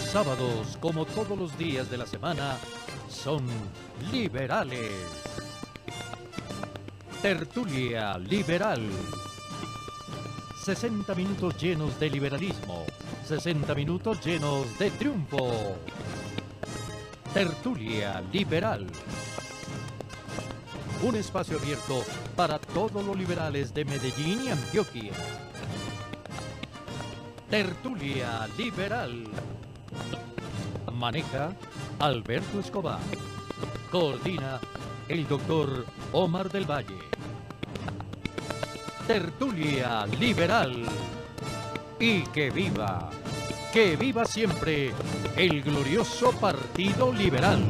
Los sábados, como todos los días de la semana, son liberales. Tertulia Liberal. 60 minutos llenos de liberalismo, 60 minutos llenos de triunfo. Tertulia Liberal. Un espacio abierto para todos los liberales de Medellín y Antioquia. Tertulia Liberal. Maneja Alberto Escobar. Coordina el doctor Omar del Valle. Tertulia Liberal. Y que viva siempre el glorioso Partido Liberal.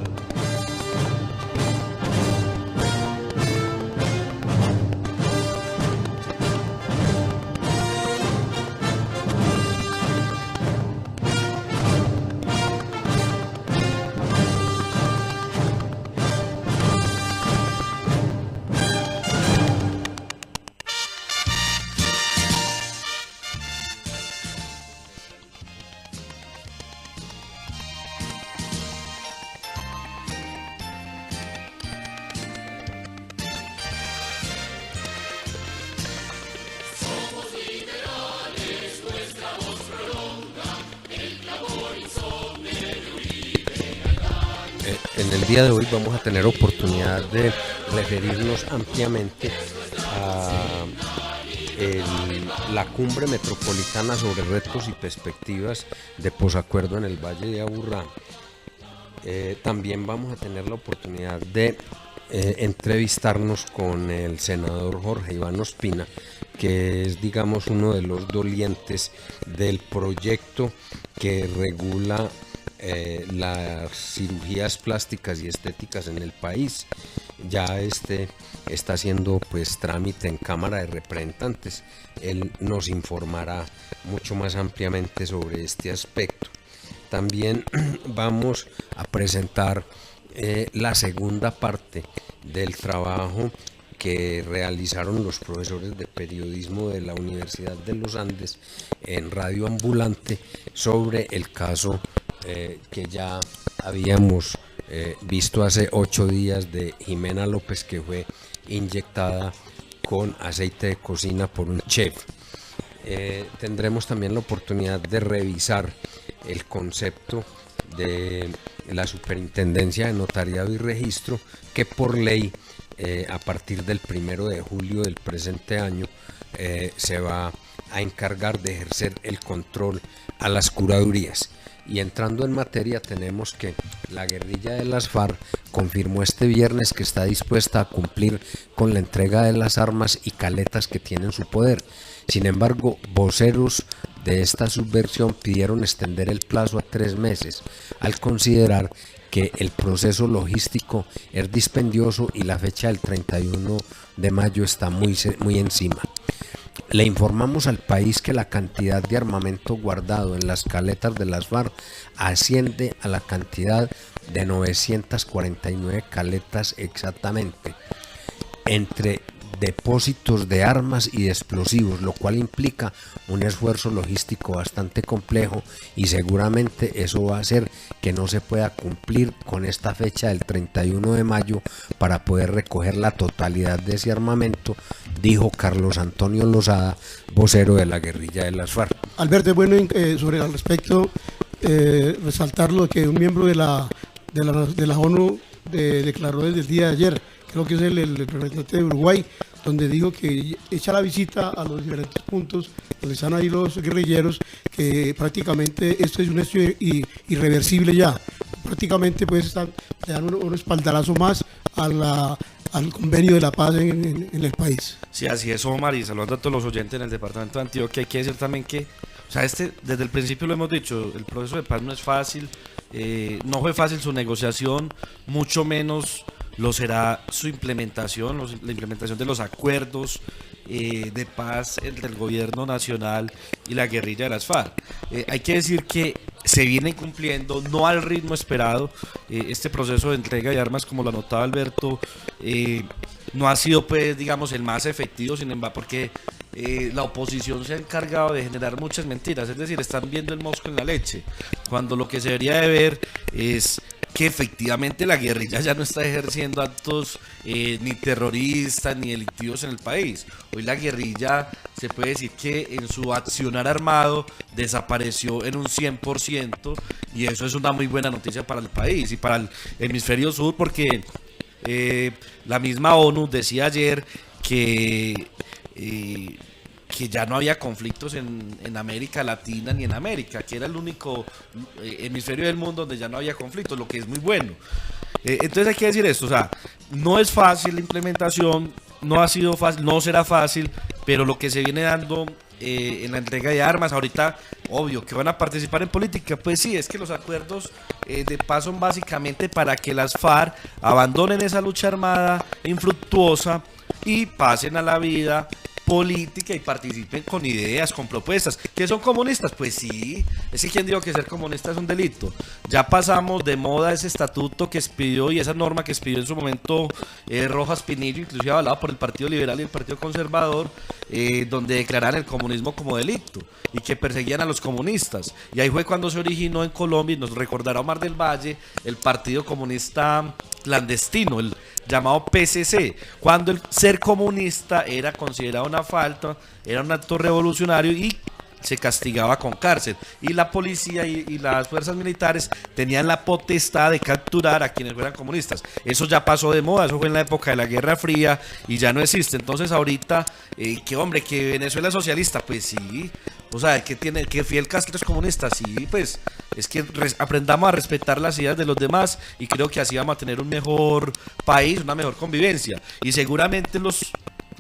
En el día de hoy vamos a tener oportunidad de referirnos ampliamente a la cumbre metropolitana sobre retos y perspectivas de posacuerdo en el Valle de Aburrá. También vamos a tener la oportunidad de entrevistarnos con el senador Jorge Iván Ospina, que es, digamos, uno de los dolientes del proyecto que regula las cirugías plásticas y estéticas en el país. Ya está haciendo pues trámite en Cámara de Representantes. Él nos informará mucho más ampliamente sobre este aspecto. También vamos a presentar la segunda parte del trabajo que realizaron los profesores de periodismo de la Universidad de los Andes en Radio Ambulante sobre el caso que ya habíamos visto hace 8 días de Jimena López, que fue inyectada con aceite de cocina por un chef. Tendremos también la oportunidad de revisar el concepto de la Superintendencia de Notariado y Registro, que por ley a partir del 1 de julio del presente año se va a encargar de ejercer el control a las curadurías. Y entrando en materia, tenemos que la guerrilla de las FARC confirmó este viernes que está dispuesta a cumplir con la entrega de las armas y caletas que tiene en su poder. Sin embargo, voceros de esta subversión pidieron extender el plazo a 3 meses, al considerar que el proceso logístico es dispendioso y la fecha del 31 de mayo está muy encima. Le informamos al país que la cantidad de armamento guardado en las caletas de las FARC asciende a la cantidad de 949 caletas exactamente, entre depósitos de armas y de explosivos, lo cual implica un esfuerzo logístico bastante complejo, y seguramente eso va a hacer que no se pueda cumplir con esta fecha del 31 de mayo para poder recoger la totalidad de ese armamento, dijo Carlos Antonio Lozada, vocero de la guerrilla de las FARC. Alberto, bueno, sobre al respecto, resaltar lo que un miembro de la ONU declaró desde el día de ayer, creo que es el representante de Uruguay, donde dijo que echa la visita a los diferentes puntos donde están ahí los guerrilleros, que prácticamente esto es un hecho irreversible ya. Prácticamente pues le dan un espaldarazo más al convenio de la paz en el país. Sí, así es, Omar, y saludando a todos los oyentes en el departamento de Antioquia. Hay que decir también que, o sea, desde el principio lo hemos dicho, el proceso de paz no es fácil, no fue fácil su negociación, mucho menos lo será su implementación, la implementación de los acuerdos de paz entre el gobierno nacional y la guerrilla de las FARC. Hay que decir que se viene cumpliendo, no al ritmo esperado, este proceso de entrega de armas, como lo anotaba Alberto, no ha sido, pues, digamos, el más efectivo, sin embargo, porque la oposición se ha encargado de generar muchas mentiras, es decir, están viendo el mosco en la leche, cuando lo que se debería de ver es que efectivamente la guerrilla ya no está ejerciendo actos ni terroristas ni delictivos en el país. Hoy la guerrilla se puede decir que en su accionar armado desapareció en un 100%, y eso es una muy buena noticia para el país y para el hemisferio sur, porque la misma ONU decía ayer que ya no había conflictos en América Latina ni en América, que era el único hemisferio del mundo donde ya no había conflictos, lo que es muy bueno. Entonces hay que decir esto, o sea, no es fácil la implementación, no ha sido fácil, no será fácil, pero lo que se viene dando en la entrega de armas, ahorita, obvio, que van a participar en política, pues sí, es que los acuerdos de paz son básicamente para que las FARC abandonen esa lucha armada infructuosa y pasen a la vida política y participen con ideas, con propuestas. ¿Que son comunistas? Pues sí, es que quien dijo que ser comunista es un delito. Ya pasamos de moda ese estatuto que expidió y esa norma que expidió en su momento Rojas Pinillo, inclusive avalado por el Partido Liberal y el Partido Conservador, donde declararon el comunismo como delito y que perseguían a los comunistas. Y ahí fue cuando se originó en Colombia, y nos recordará Omar del Valle, el Partido Comunista Clandestino, el llamado PCC, cuando el ser comunista era considerado una falta, era un acto revolucionario y se castigaba con cárcel, y la policía y las fuerzas militares tenían la potestad de capturar a quienes fueran comunistas. Eso ya pasó de moda, eso fue en la época de la Guerra Fría y ya no existe. Entonces ahorita, que hombre, que Venezuela es socialista, pues sí, o sea, que Fidel Castro es comunista, sí, pues es que aprendamos a respetar las ideas de los demás, y creo que así vamos a tener un mejor país, una mejor convivencia, y seguramente los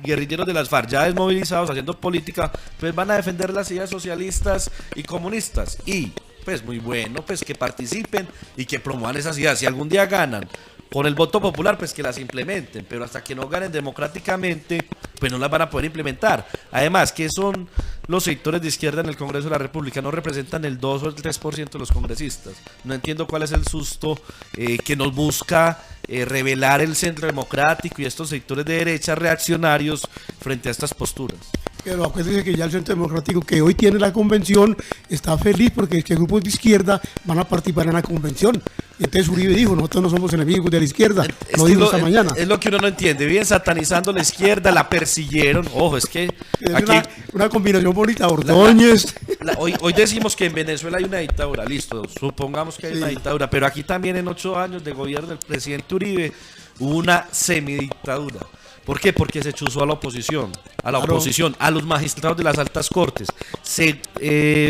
guerrilleros de las FARC ya desmovilizados haciendo política, pues van a defender las ideas socialistas y comunistas, y pues muy bueno, pues que participen y que promuevan esas ideas. Si algún día ganan con el voto popular, pues que las implementen, pero hasta que no ganen democráticamente, pues no las van a poder implementar. Además, que son los sectores de izquierda en el Congreso de la República, no representan el 2 o el 3% de los congresistas. No entiendo cuál es el susto que nos busca revelar el centro democrático y estos sectores de derecha reaccionarios frente a estas posturas. Pero acuérdense que ya el Centro Democrático, que hoy tiene la convención, está feliz porque es que grupos de izquierda van a participar en la convención. Entonces Uribe dijo, nosotros no somos enemigos de la izquierda, lo dijo esta mañana. Es lo que uno no entiende, viven satanizando la izquierda, la persiguieron, ojo, es que es aquí una combinación bonita, Ordóñez. Hoy decimos que en Venezuela hay una dictadura, listo, supongamos que hay una dictadura, pero aquí también en 8 años de gobierno del presidente Uribe hubo una semidictadura. ¿Por qué? Porque se chuzó a la oposición, a los magistrados de las altas cortes. Se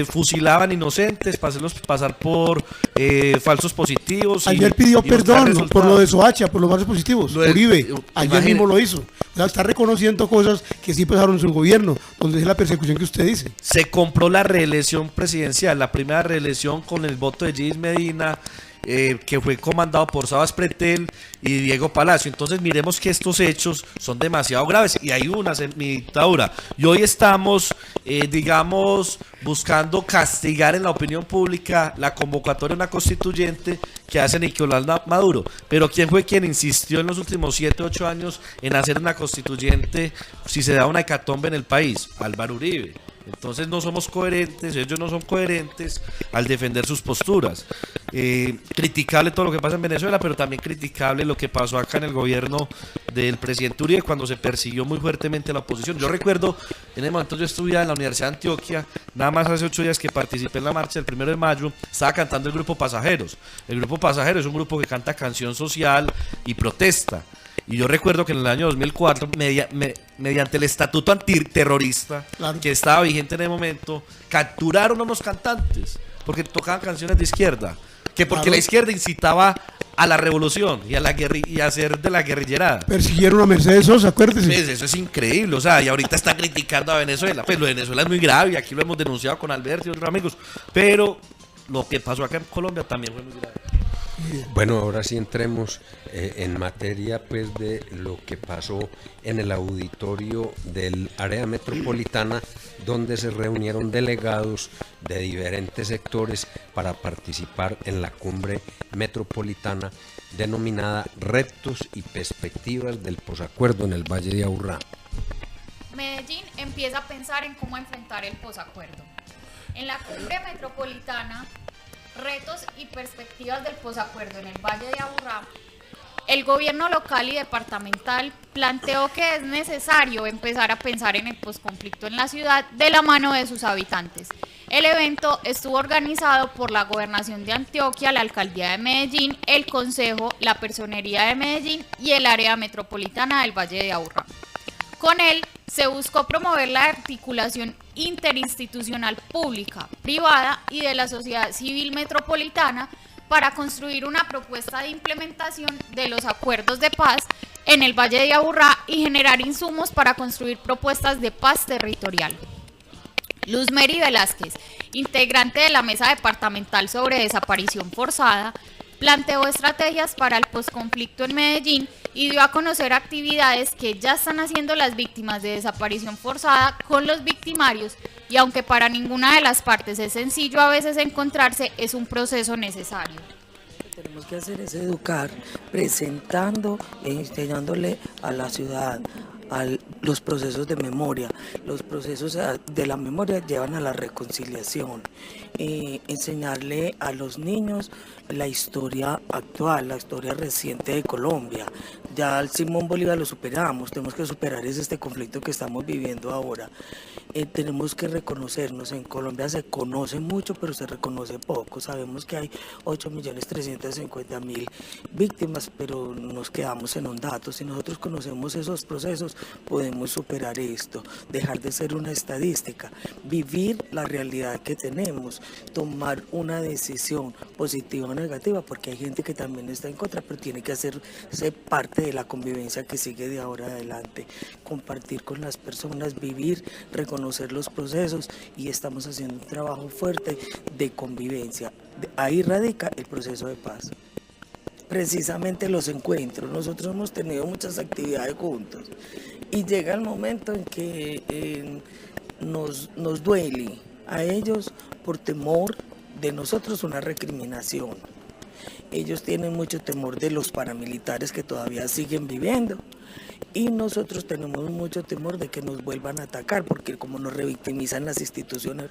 fusilaban inocentes para hacerlos pasar por falsos positivos. Ayer pidió perdón por lo de Soacha, por los falsos positivos. Uribe, ayer mismo lo hizo. O sea, está reconociendo cosas que sí pasaron en su gobierno, donde es la persecución que usted dice. Se compró la reelección presidencial, la primera reelección con el voto de Gis Medina, que fue comandado por Sabas Pretel y Diego Palacio. Entonces miremos que estos hechos son demasiado graves y hay una semidictadura, y hoy estamos digamos buscando castigar en la opinión pública la convocatoria a una constituyente que hace Nicolás Maduro. Pero ¿quién fue quien insistió en los últimos 7 o 8 años en hacer una constituyente si se da una hecatombe en el país? Álvaro Uribe. Entonces no somos coherentes, ellos no son coherentes al defender sus posturas. Criticable todo lo que pasa en Venezuela, pero también criticable lo que pasó acá en el gobierno del presidente Uribe cuando se persiguió muy fuertemente a la oposición. Yo recuerdo, en el momento yo estudiaba en la Universidad de Antioquia, nada más hace 8 días que participé en la marcha del 1 de mayo, estaba cantando el Grupo Pasajeros. El Grupo Pasajeros es un grupo que canta canción social y protesta. Y yo recuerdo que en el año 2004, mediante el estatuto antiterrorista, que estaba vigente en el momento, capturaron a unos cantantes porque tocaban canciones de izquierda, que porque la izquierda incitaba a la revolución y a la y a hacer de la guerrillerada. Persiguieron a Mercedes Sosa, acuérdese. Pues eso es increíble, o sea, y ahorita están criticando a Venezuela. Pues lo de Venezuela es muy grave y aquí lo hemos denunciado con Alberto y otros amigos, pero lo que pasó acá en Colombia también fue muy grave. Bueno, ahora sí entremos en materia pues de lo que pasó en el auditorio del área metropolitana, donde se reunieron delegados de diferentes sectores para participar en la cumbre metropolitana denominada Retos y Perspectivas del Posacuerdo en el Valle de Aburrá. Medellín empieza a pensar en cómo enfrentar el posacuerdo. En la cumbre metropolitana, retos y perspectivas del posacuerdo en el Valle de Aburrá, el gobierno local y departamental planteó que es necesario empezar a pensar en el posconflicto en la ciudad de la mano de sus habitantes. El evento estuvo organizado por la Gobernación de Antioquia, la Alcaldía de Medellín, el Consejo, la Personería de Medellín y el Área Metropolitana del Valle de Aburrá. Con él se buscó promover la articulación interinstitucional pública, privada y de la sociedad civil metropolitana para construir una propuesta de implementación de los acuerdos de paz en el Valle de Aburrá y generar insumos para construir propuestas de paz territorial. Luz Mary Velázquez, integrante de la Mesa Departamental sobre Desaparición Forzada, planteó estrategias para el posconflicto en Medellín y dio a conocer actividades que ya están haciendo las víctimas de desaparición forzada con los victimarios, y aunque para ninguna de las partes es sencillo a veces encontrarse, es un proceso necesario. Lo que tenemos que hacer es educar, presentando e enseñándole a la ciudad a los procesos de memoria. Los procesos de la memoria llevan a la reconciliación. Enseñarle a los niños la historia actual, la historia reciente de Colombia. Ya al Simón Bolívar lo superamos, tenemos que superar este conflicto que estamos viviendo ahora. Tenemos que reconocernos. En Colombia se conoce mucho, pero se reconoce poco. Sabemos que hay 8.350.000 víctimas, pero nos quedamos en un dato. Si nosotros conocemos esos procesos, podemos superar esto, dejar de ser una estadística, vivir la realidad que tenemos, tomar una decisión positiva o negativa, porque hay gente que también está en contra, pero tiene que hacerse parte de la convivencia que sigue de ahora adelante, compartir con las personas, vivir, reconocer los procesos, y estamos haciendo un trabajo fuerte de convivencia. Ahí radica el proceso de paz. Precisamente los encuentros, nosotros hemos tenido muchas actividades juntos y llega el momento en que nos duele a ellos por temor de nosotros una recriminación. Ellos tienen mucho temor de los paramilitares que todavía siguen viviendo, y nosotros tenemos mucho temor de que nos vuelvan a atacar, porque como nos revictimizan las instituciones.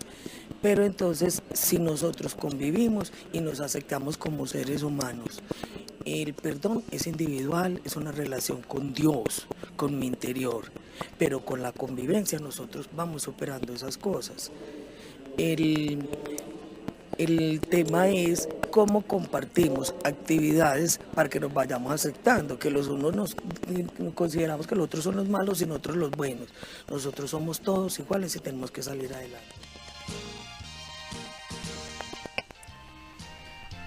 Pero entonces, si nosotros convivimos y nos aceptamos como seres humanos, el perdón es individual, es una relación con Dios, con mi interior, pero con la convivencia nosotros vamos superando esas cosas. El tema es cómo compartimos actividades para que nos vayamos aceptando, que los unos nos consideramos que los otros son los malos y nosotros los buenos. Nosotros somos todos iguales y tenemos que salir adelante.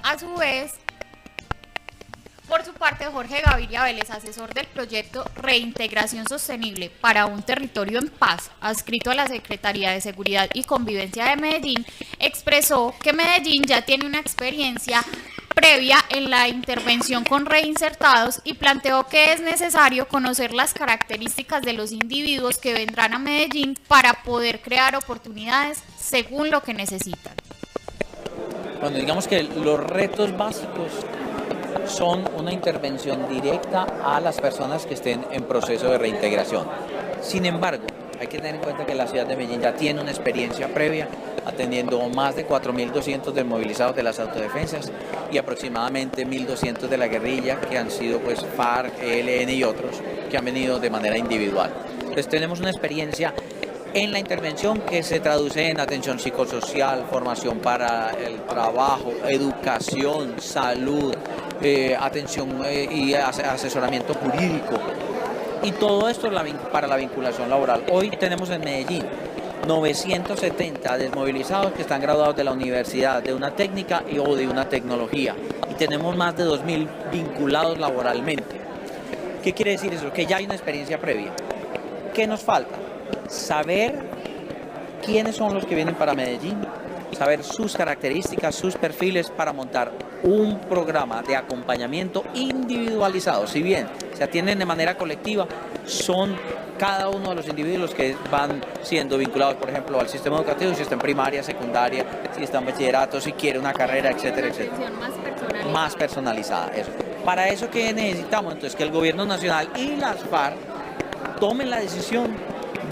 A su vez, por su parte, Jorge Gaviria Vélez, asesor del proyecto Reintegración Sostenible para un Territorio en Paz, adscrito a la Secretaría de Seguridad y Convivencia de Medellín, expresó que Medellín ya tiene una experiencia previa en la intervención con reinsertados y planteó que es necesario conocer las características de los individuos que vendrán a Medellín para poder crear oportunidades según lo que necesitan. Bueno, digamos que los retos básicos son una intervención directa a las personas que estén en proceso de reintegración. Sin embargo, hay que tener en cuenta que la ciudad de Medellín ya tiene una experiencia previa atendiendo más de 4.200 desmovilizados de las autodefensas y aproximadamente 1.200 de la guerrilla, que han sido pues FARC, ELN y otros que han venido de manera individual. Entonces tenemos una experiencia en la intervención que se traduce en atención psicosocial, formación para el trabajo, educación, salud, atención y asesoramiento jurídico, y todo esto para la vinculación laboral. Hoy tenemos en Medellín 970 desmovilizados que están graduados de la universidad, de una técnica o de una tecnología, y tenemos más de 2.000 vinculados laboralmente. ¿Qué quiere decir eso? Que ya hay una experiencia previa. ¿Qué nos falta? Saber quiénes son los que vienen para Medellín, saber sus características, sus perfiles, para montar un programa de acompañamiento individualizado. Si bien se atienden de manera colectiva, son cada uno de los individuos que van siendo vinculados, por ejemplo, al sistema educativo, si está en primaria, secundaria, si está en bachillerato, si quiere una carrera, etcétera, etcétera. Más personalizada, eso. Para eso, ¿qué necesitamos? Entonces, que el gobierno nacional y las FARC tomen la decisión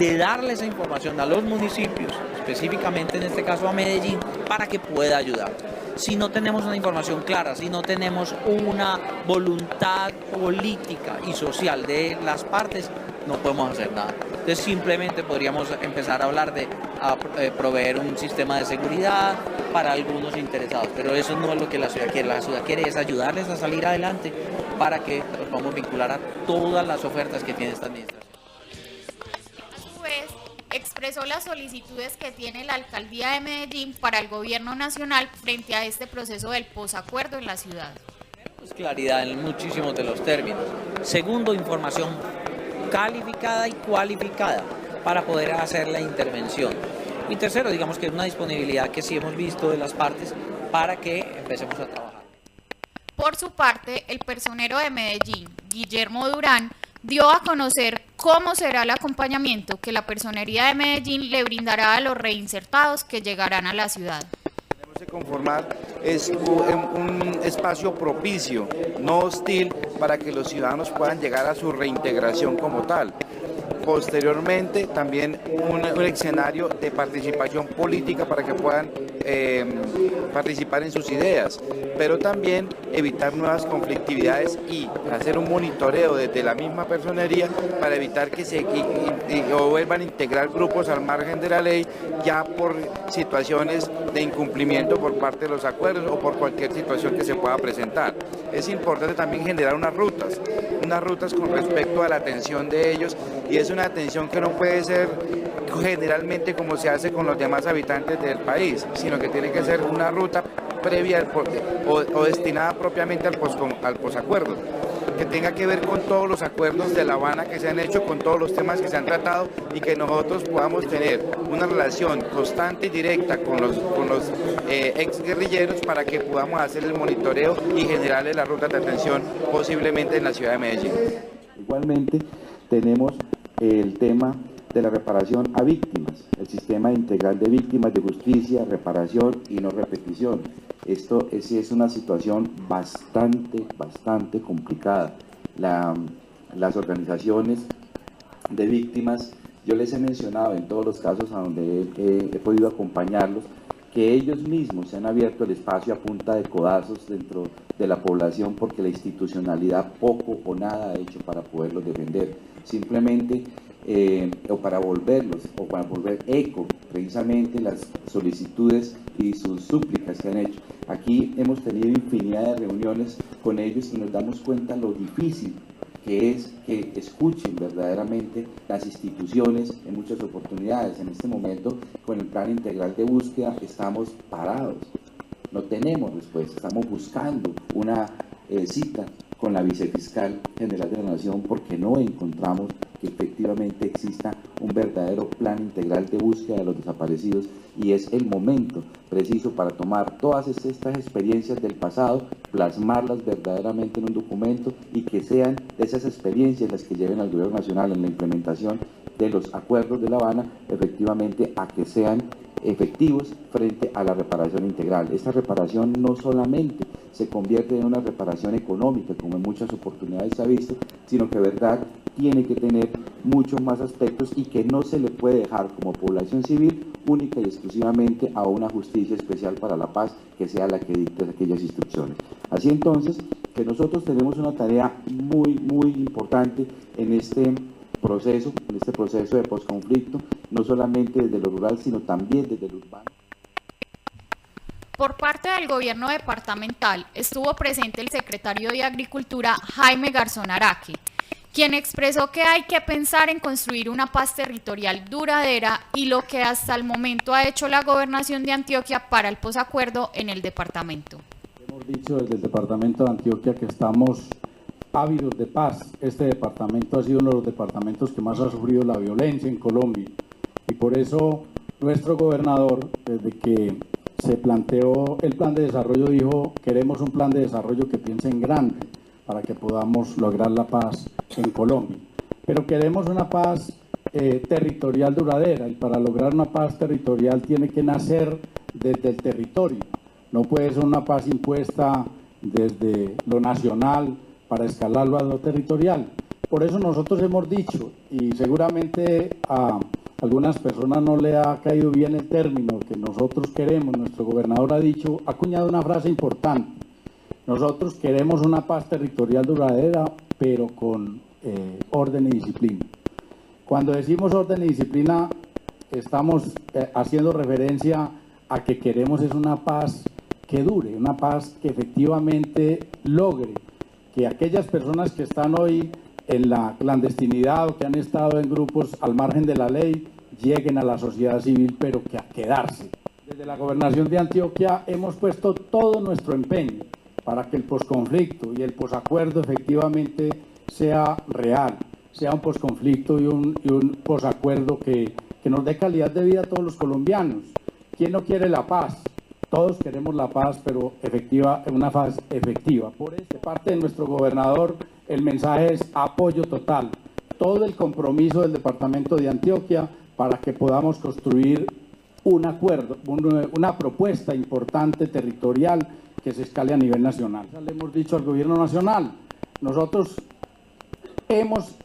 de darle esa información a los municipios, específicamente en este caso a Medellín, para que pueda ayudar. Si no tenemos una información clara, si no tenemos una voluntad política y social de las partes, no podemos hacer nada. Entonces simplemente podríamos empezar a hablar de proveer un sistema de seguridad para algunos interesados, pero eso no es lo que la ciudad quiere. La ciudad quiere es ayudarles a salir adelante para que nos podamos vincular a todas las ofertas que tiene esta administración. A su vez, expresó las solicitudes que tiene la alcaldía de Medellín para el gobierno nacional frente a este proceso del posacuerdo en la ciudad. Pues claridad en muchísimos de los términos. Segundo, información calificada y cualificada para poder hacer la intervención. Y tercero, digamos que es una disponibilidad que sí hemos visto de las partes para que empecemos a trabajar. Por su parte, el personero de Medellín, Guillermo Durán, dio a conocer cómo será el acompañamiento que la Personería de Medellín le brindará a los reinsertados que llegarán a la ciudad. Conformar es un espacio propicio, no hostil, para que los ciudadanos puedan llegar a su reintegración como tal. Posteriormente, también un escenario de participación política para que puedan participar en sus ideas, pero también evitar nuevas conflictividades y hacer un monitoreo desde la misma personería para evitar que se vuelvan a integrar grupos al margen de la ley ya por situaciones de incumplimiento por parte de los acuerdos o por cualquier situación que se pueda presentar. Es importante también generar unas rutas con respecto a la atención de ellos, y es una atención que no puede ser generalmente como se hace con los demás habitantes del país, sino que tiene que ser una ruta previa o destinada propiamente al posacuerdo, que tenga que ver con todos los acuerdos de La Habana que se han hecho, con todos los temas que se han tratado, y que nosotros podamos tener una relación constante y directa con los exguerrilleros para que podamos hacer el monitoreo y generarle la ruta de atención posiblemente en la ciudad de Medellín. Igualmente tenemos el tema de la reparación a víctimas, el sistema integral de víctimas de justicia, reparación y no repetición. Esto es una situación bastante complicada. Las organizaciones de víctimas, yo les he mencionado en todos los casos a donde he podido acompañarlos, que ellos mismos se han abierto el espacio a punta de codazos dentro de la población porque la institucionalidad poco o nada ha hecho para poderlos defender. Simplemente o para volver eco precisamente las solicitudes y sus súplicas que han hecho. Aquí hemos tenido infinidad de reuniones con ellos y nos damos cuenta lo difícil que es que escuchen verdaderamente las instituciones en muchas oportunidades. En este momento, con el plan integral de búsqueda, estamos parados, no tenemos respuesta, estamos buscando una cita con la vicefiscal general de la Nación porque no encontramos que efectivamente exista un verdadero plan integral de búsqueda de los desaparecidos, y es el momento preciso para tomar todas estas experiencias del pasado, plasmarlas verdaderamente en un documento y que sean esas experiencias las que lleven al gobierno nacional en la implementación de los acuerdos de La Habana efectivamente a que sean efectivos frente a la reparación integral. Esta reparación no solamente se convierte en una reparación económica, como en muchas oportunidades se ha visto, sino que verdad tiene que tener muchos más aspectos y que no se le puede dejar como población civil única y exclusivamente a una justicia especial para la paz que sea la que dicte aquellas instrucciones. Así entonces, que nosotros tenemos una tarea muy importante en este proceso de posconflicto, no solamente desde lo rural, sino también desde lo urbano. Por parte del gobierno departamental estuvo presente el secretario de Agricultura, Jaime Garzón Araque, quien expresó que hay que pensar en construir una paz territorial duradera y lo que hasta el momento ha hecho la gobernación de Antioquia para el posacuerdo en el departamento. Hemos dicho desde el departamento de Antioquia que estamos ávidos de paz. Este departamento ha sido uno de los departamentos que más ha sufrido la violencia en Colombia, y por eso nuestro gobernador, desde que se planteó el plan de desarrollo, dijo: queremos un plan de desarrollo que piense en grande para que podamos lograr la paz en Colombia, pero queremos una paz territorial duradera, y para lograr una paz territorial tiene que nacer desde el territorio, no puede ser una paz impuesta desde lo nacional para escalarlo a lo territorial. Por eso nosotros hemos dicho, y seguramente a algunas personas no le ha caído bien el término que nosotros queremos, nuestro gobernador ha dicho, ha acuñado una frase importante: nosotros queremos una paz territorial duradera, pero con orden y disciplina. Cuando decimos orden y disciplina, estamos haciendo referencia a que queremos es una paz que dure, una paz que efectivamente logre que aquellas personas que están hoy en la clandestinidad o que han estado en grupos al margen de la ley lleguen a la sociedad civil, pero que a quedarse. Desde la Gobernación de Antioquia hemos puesto todo nuestro empeño para que el posconflicto y el posacuerdo efectivamente sea real, sea un posconflicto y un posacuerdo que nos dé calidad de vida a todos los colombianos. ¿Quién no quiere la paz? Todos queremos la paz, pero efectiva, una paz efectiva. Por eso, de parte de nuestro gobernador, el mensaje es apoyo total, todo el compromiso del departamento de Antioquia para que podamos construir un acuerdo, una propuesta importante territorial que se escale a nivel nacional. Le hemos dicho al gobierno nacional, nosotros hemos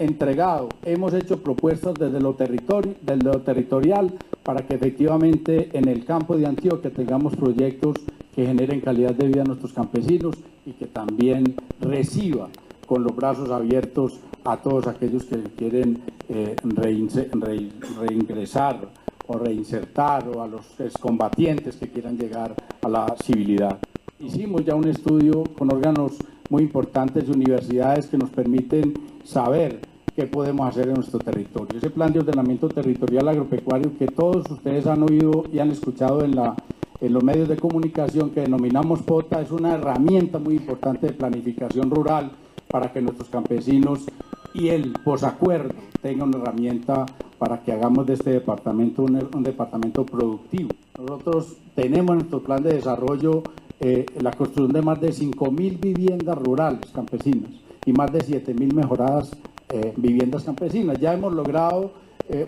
hecho propuestas desde lo territorial para que efectivamente en el campo de Antioquia tengamos proyectos que generen calidad de vida a nuestros campesinos y que también reciba con los brazos abiertos a todos aquellos que quieren reingresar o reinsertar, o a los excombatientes que quieran llegar a la civilidad. Hicimos ya un estudio con órganos muy importantes de universidades que nos permiten saber qué podemos hacer en nuestro territorio. Ese plan de ordenamiento territorial agropecuario que todos ustedes han oído y han escuchado en los medios de comunicación, que denominamos POTA, es una herramienta muy importante de planificación rural para que nuestros campesinos y el posacuerdo tengan una herramienta para que hagamos de este departamento un departamento productivo. Nosotros tenemos en nuestro plan de desarrollo la construcción de más de 5.000 viviendas rurales campesinas y más de 7.000 mejoradas viviendas campesinas. Ya hemos logrado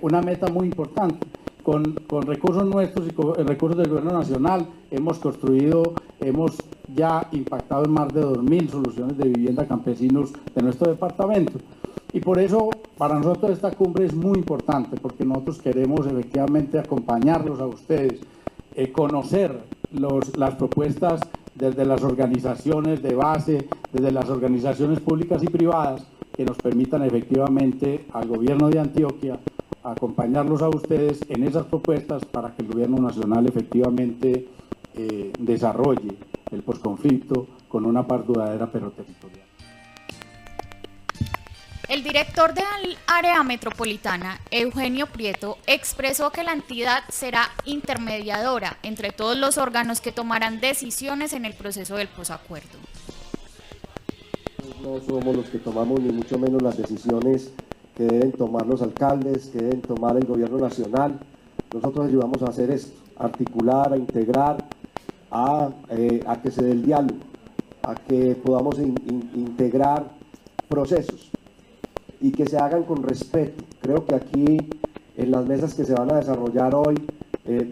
una meta muy importante. Con recursos nuestros y con recursos del gobierno nacional hemos ya impactado en más de 2.000 soluciones de vivienda campesinos de nuestro departamento. Y por eso para nosotros esta cumbre es muy importante, porque nosotros queremos efectivamente acompañarlos a ustedes, conocer las propuestas desde las organizaciones de base, desde las organizaciones públicas y privadas, que nos permitan efectivamente al gobierno de Antioquia acompañarlos a ustedes en esas propuestas para que el gobierno nacional efectivamente desarrolle el posconflicto con una paz duradera pero territorial. El director del área metropolitana, Eugenio Prieto, expresó que la entidad será intermediadora entre todos los órganos que tomarán decisiones en el proceso del posacuerdo. No somos los que tomamos ni mucho menos las decisiones que deben tomar los alcaldes, que deben tomar el gobierno nacional. Nosotros ayudamos a hacer esto, a articular, a integrar, a que se dé el diálogo, a que podamos integrar procesos y que se hagan con respeto. Creo que aquí, en las mesas que se van a desarrollar hoy,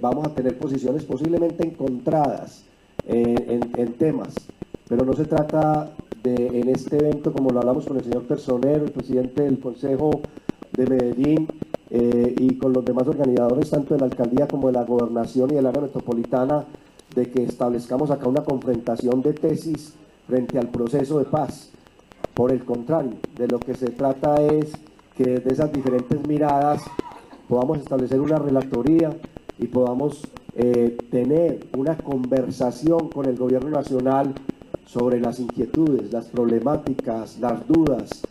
vamos a tener posiciones posiblemente encontradas en temas, pero no se trata en este evento, como lo hablamos con el señor Personero, el presidente del Consejo de Medellín, y con los demás organizadores, tanto de la alcaldía como de la gobernación y del área metropolitana, de que establezcamos acá una confrontación de tesis frente al proceso de paz. Por el contrario, de lo que se trata es que desde esas diferentes miradas podamos establecer una relatoría y podamos tener una conversación con el gobierno nacional sobre las inquietudes, las problemáticas, las dudas,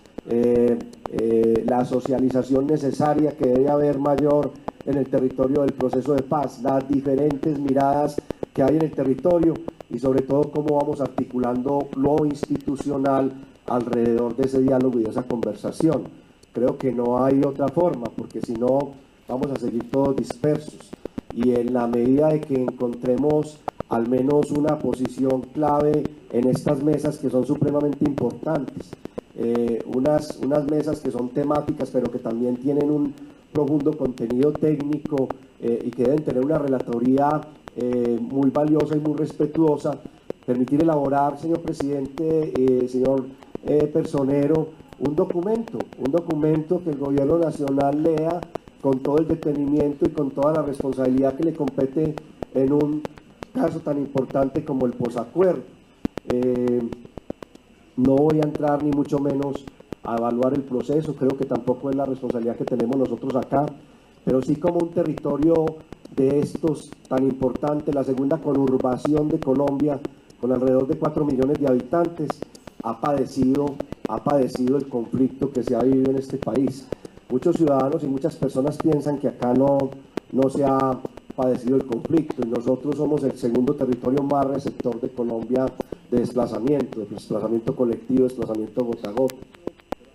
la socialización necesaria que debe haber mayor en el territorio del proceso de paz, las diferentes miradas que hay en el territorio y sobre todo cómo vamos articulando lo institucional alrededor de ese diálogo y de esa conversación. Creo que no hay otra forma, porque si no vamos a seguir todos dispersos, y en la medida de que encontremos al menos una posición clave en estas mesas que son supremamente importantes, unas mesas que son temáticas pero que también tienen un profundo contenido técnico y que deben tener una relatoría muy valiosa y muy respetuosa, permitir elaborar, señor presidente, señor Personero, un documento que el gobierno nacional lea con todo el detenimiento y con toda la responsabilidad que le compete en un caso tan importante como el posacuerdo. No voy a entrar ni mucho menos a evaluar el proceso, creo que tampoco es la responsabilidad que tenemos nosotros acá, pero sí como un territorio de estos tan importante, la segunda conurbación de Colombia, con alrededor de 4 millones de habitantes, ha padecido el conflicto que se ha vivido en este país. Muchos ciudadanos y muchas personas piensan que acá no se ha padecido el conflicto y nosotros somos el segundo territorio más receptor de Colombia de desplazamiento colectivo, desplazamiento gota a gota.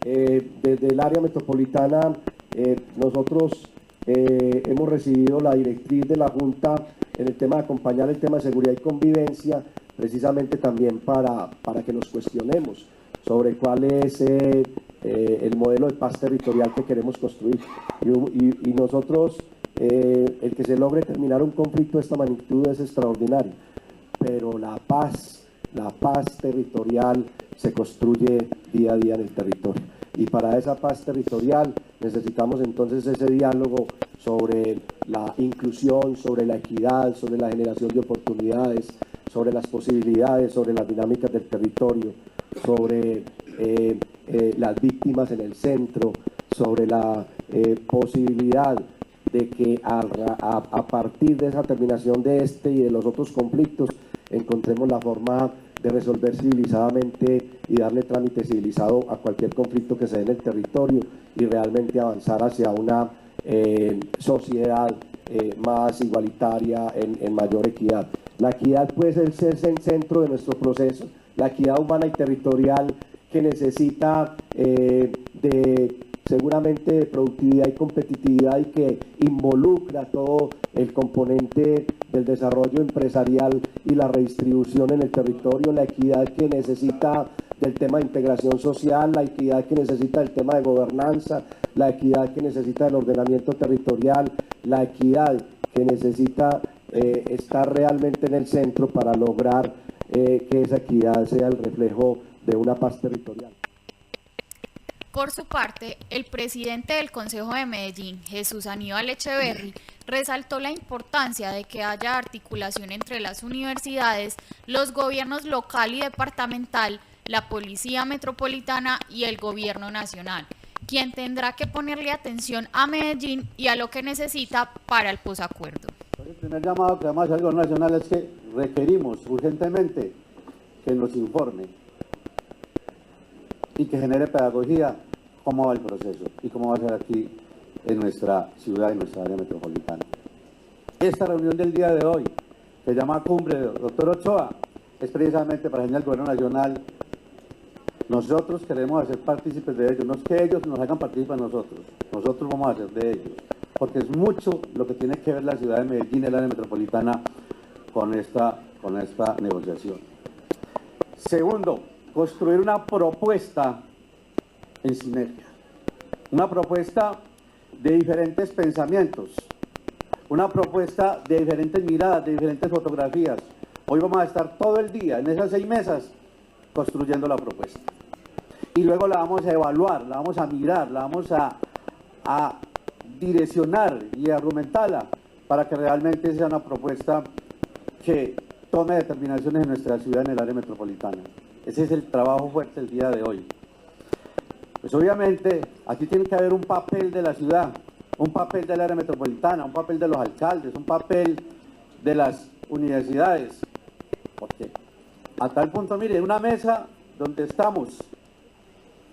Desde el área metropolitana nosotros hemos recibido la directriz de la Junta en el tema de acompañar el tema de seguridad y convivencia, precisamente también para que nos cuestionemos sobre cuál es el modelo de paz territorial que queremos construir. Y nosotros, el que se logre terminar un conflicto de esta magnitud es extraordinario, pero la paz territorial se construye día a día en el territorio. Y para esa paz territorial necesitamos entonces ese diálogo sobre la inclusión, sobre la equidad, sobre la generación de oportunidades, sobre las posibilidades, sobre las dinámicas del territorio, sobre las víctimas en el centro, sobre la posibilidad de que a partir de esa terminación de este y de los otros conflictos encontremos la forma de resolver civilizadamente y darle trámite civilizado a cualquier conflicto que se dé en el territorio y realmente avanzar hacia una sociedad más igualitaria, en mayor equidad. La equidad puede ser el centro de nuestro proceso, la equidad humana y territorial que necesita seguramente de productividad y competitividad y que involucra todo el componente del desarrollo empresarial y la redistribución en el territorio, la equidad que necesita del tema de integración social, la equidad que necesita del tema de gobernanza, la equidad que necesita del ordenamiento territorial, la equidad que necesita estar realmente en el centro para lograr que esa equidad sea el reflejo de una paz territorial. Por su parte, el presidente del Consejo de Medellín, Jesús Aníbal Echeverry, resaltó la importancia de que haya articulación entre las universidades, los gobiernos local y departamental, la Policía Metropolitana y el Gobierno Nacional, quien tendrá que ponerle atención a Medellín y a lo que necesita para el posacuerdo. El primer llamado que vamos a hacer al Gobierno Nacional es que requerimos urgentemente que nos informe y que genere pedagogía cómo va el proceso y cómo va a ser aquí en nuestra ciudad, en nuestra área metropolitana. Esta reunión del día de hoy, que se llama Cumbre de Doctor Ochoa, es precisamente para enseñar al Gobierno Nacional. Nosotros queremos hacer partícipes de ellos, no es que ellos nos hagan partícipes a nosotros vamos a hacer de ellos, porque es mucho lo que tiene que ver la ciudad de Medellín, el área metropolitana, con esta negociación. Segundo, construir una propuesta en sinergia, una propuesta de diferentes pensamientos, una propuesta de diferentes miradas, de diferentes fotografías. Hoy vamos a estar todo el día en esas 6 mesas construyendo la propuesta. Y luego la vamos a evaluar, la vamos a mirar, la vamos a direccionar y argumentarla para que realmente sea una propuesta que tome determinaciones en nuestra ciudad, en el área metropolitana. Ese es el trabajo fuerte del día de hoy. Pues obviamente aquí tiene que haber un papel de la ciudad, un papel del área metropolitana, un papel de los alcaldes, un papel de las universidades. Porque a tal punto, mire, una mesa donde estamos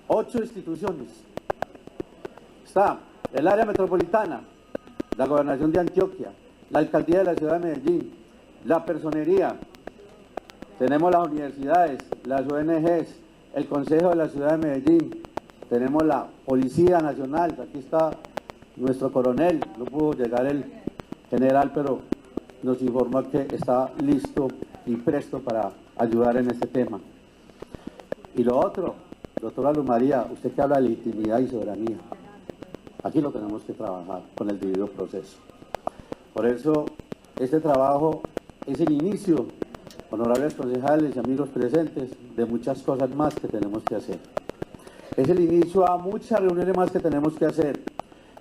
8 instituciones. Está el área metropolitana, la gobernación de Antioquia, la alcaldía de la ciudad de Medellín, la personería, tenemos las universidades, las ONGs, el Consejo de la ciudad de Medellín, tenemos la Policía Nacional, aquí está nuestro coronel, no pudo llegar el general, pero nos informó que está listo y presto para ayudar en este tema. Y lo otro, doctora Luz María, usted que habla de legitimidad y soberanía, aquí lo tenemos que trabajar con el debido proceso. Por eso, este trabajo es el inicio, honorables concejales y amigos presentes, de muchas cosas más que tenemos que hacer. Es el inicio a muchas reuniones más que tenemos que hacer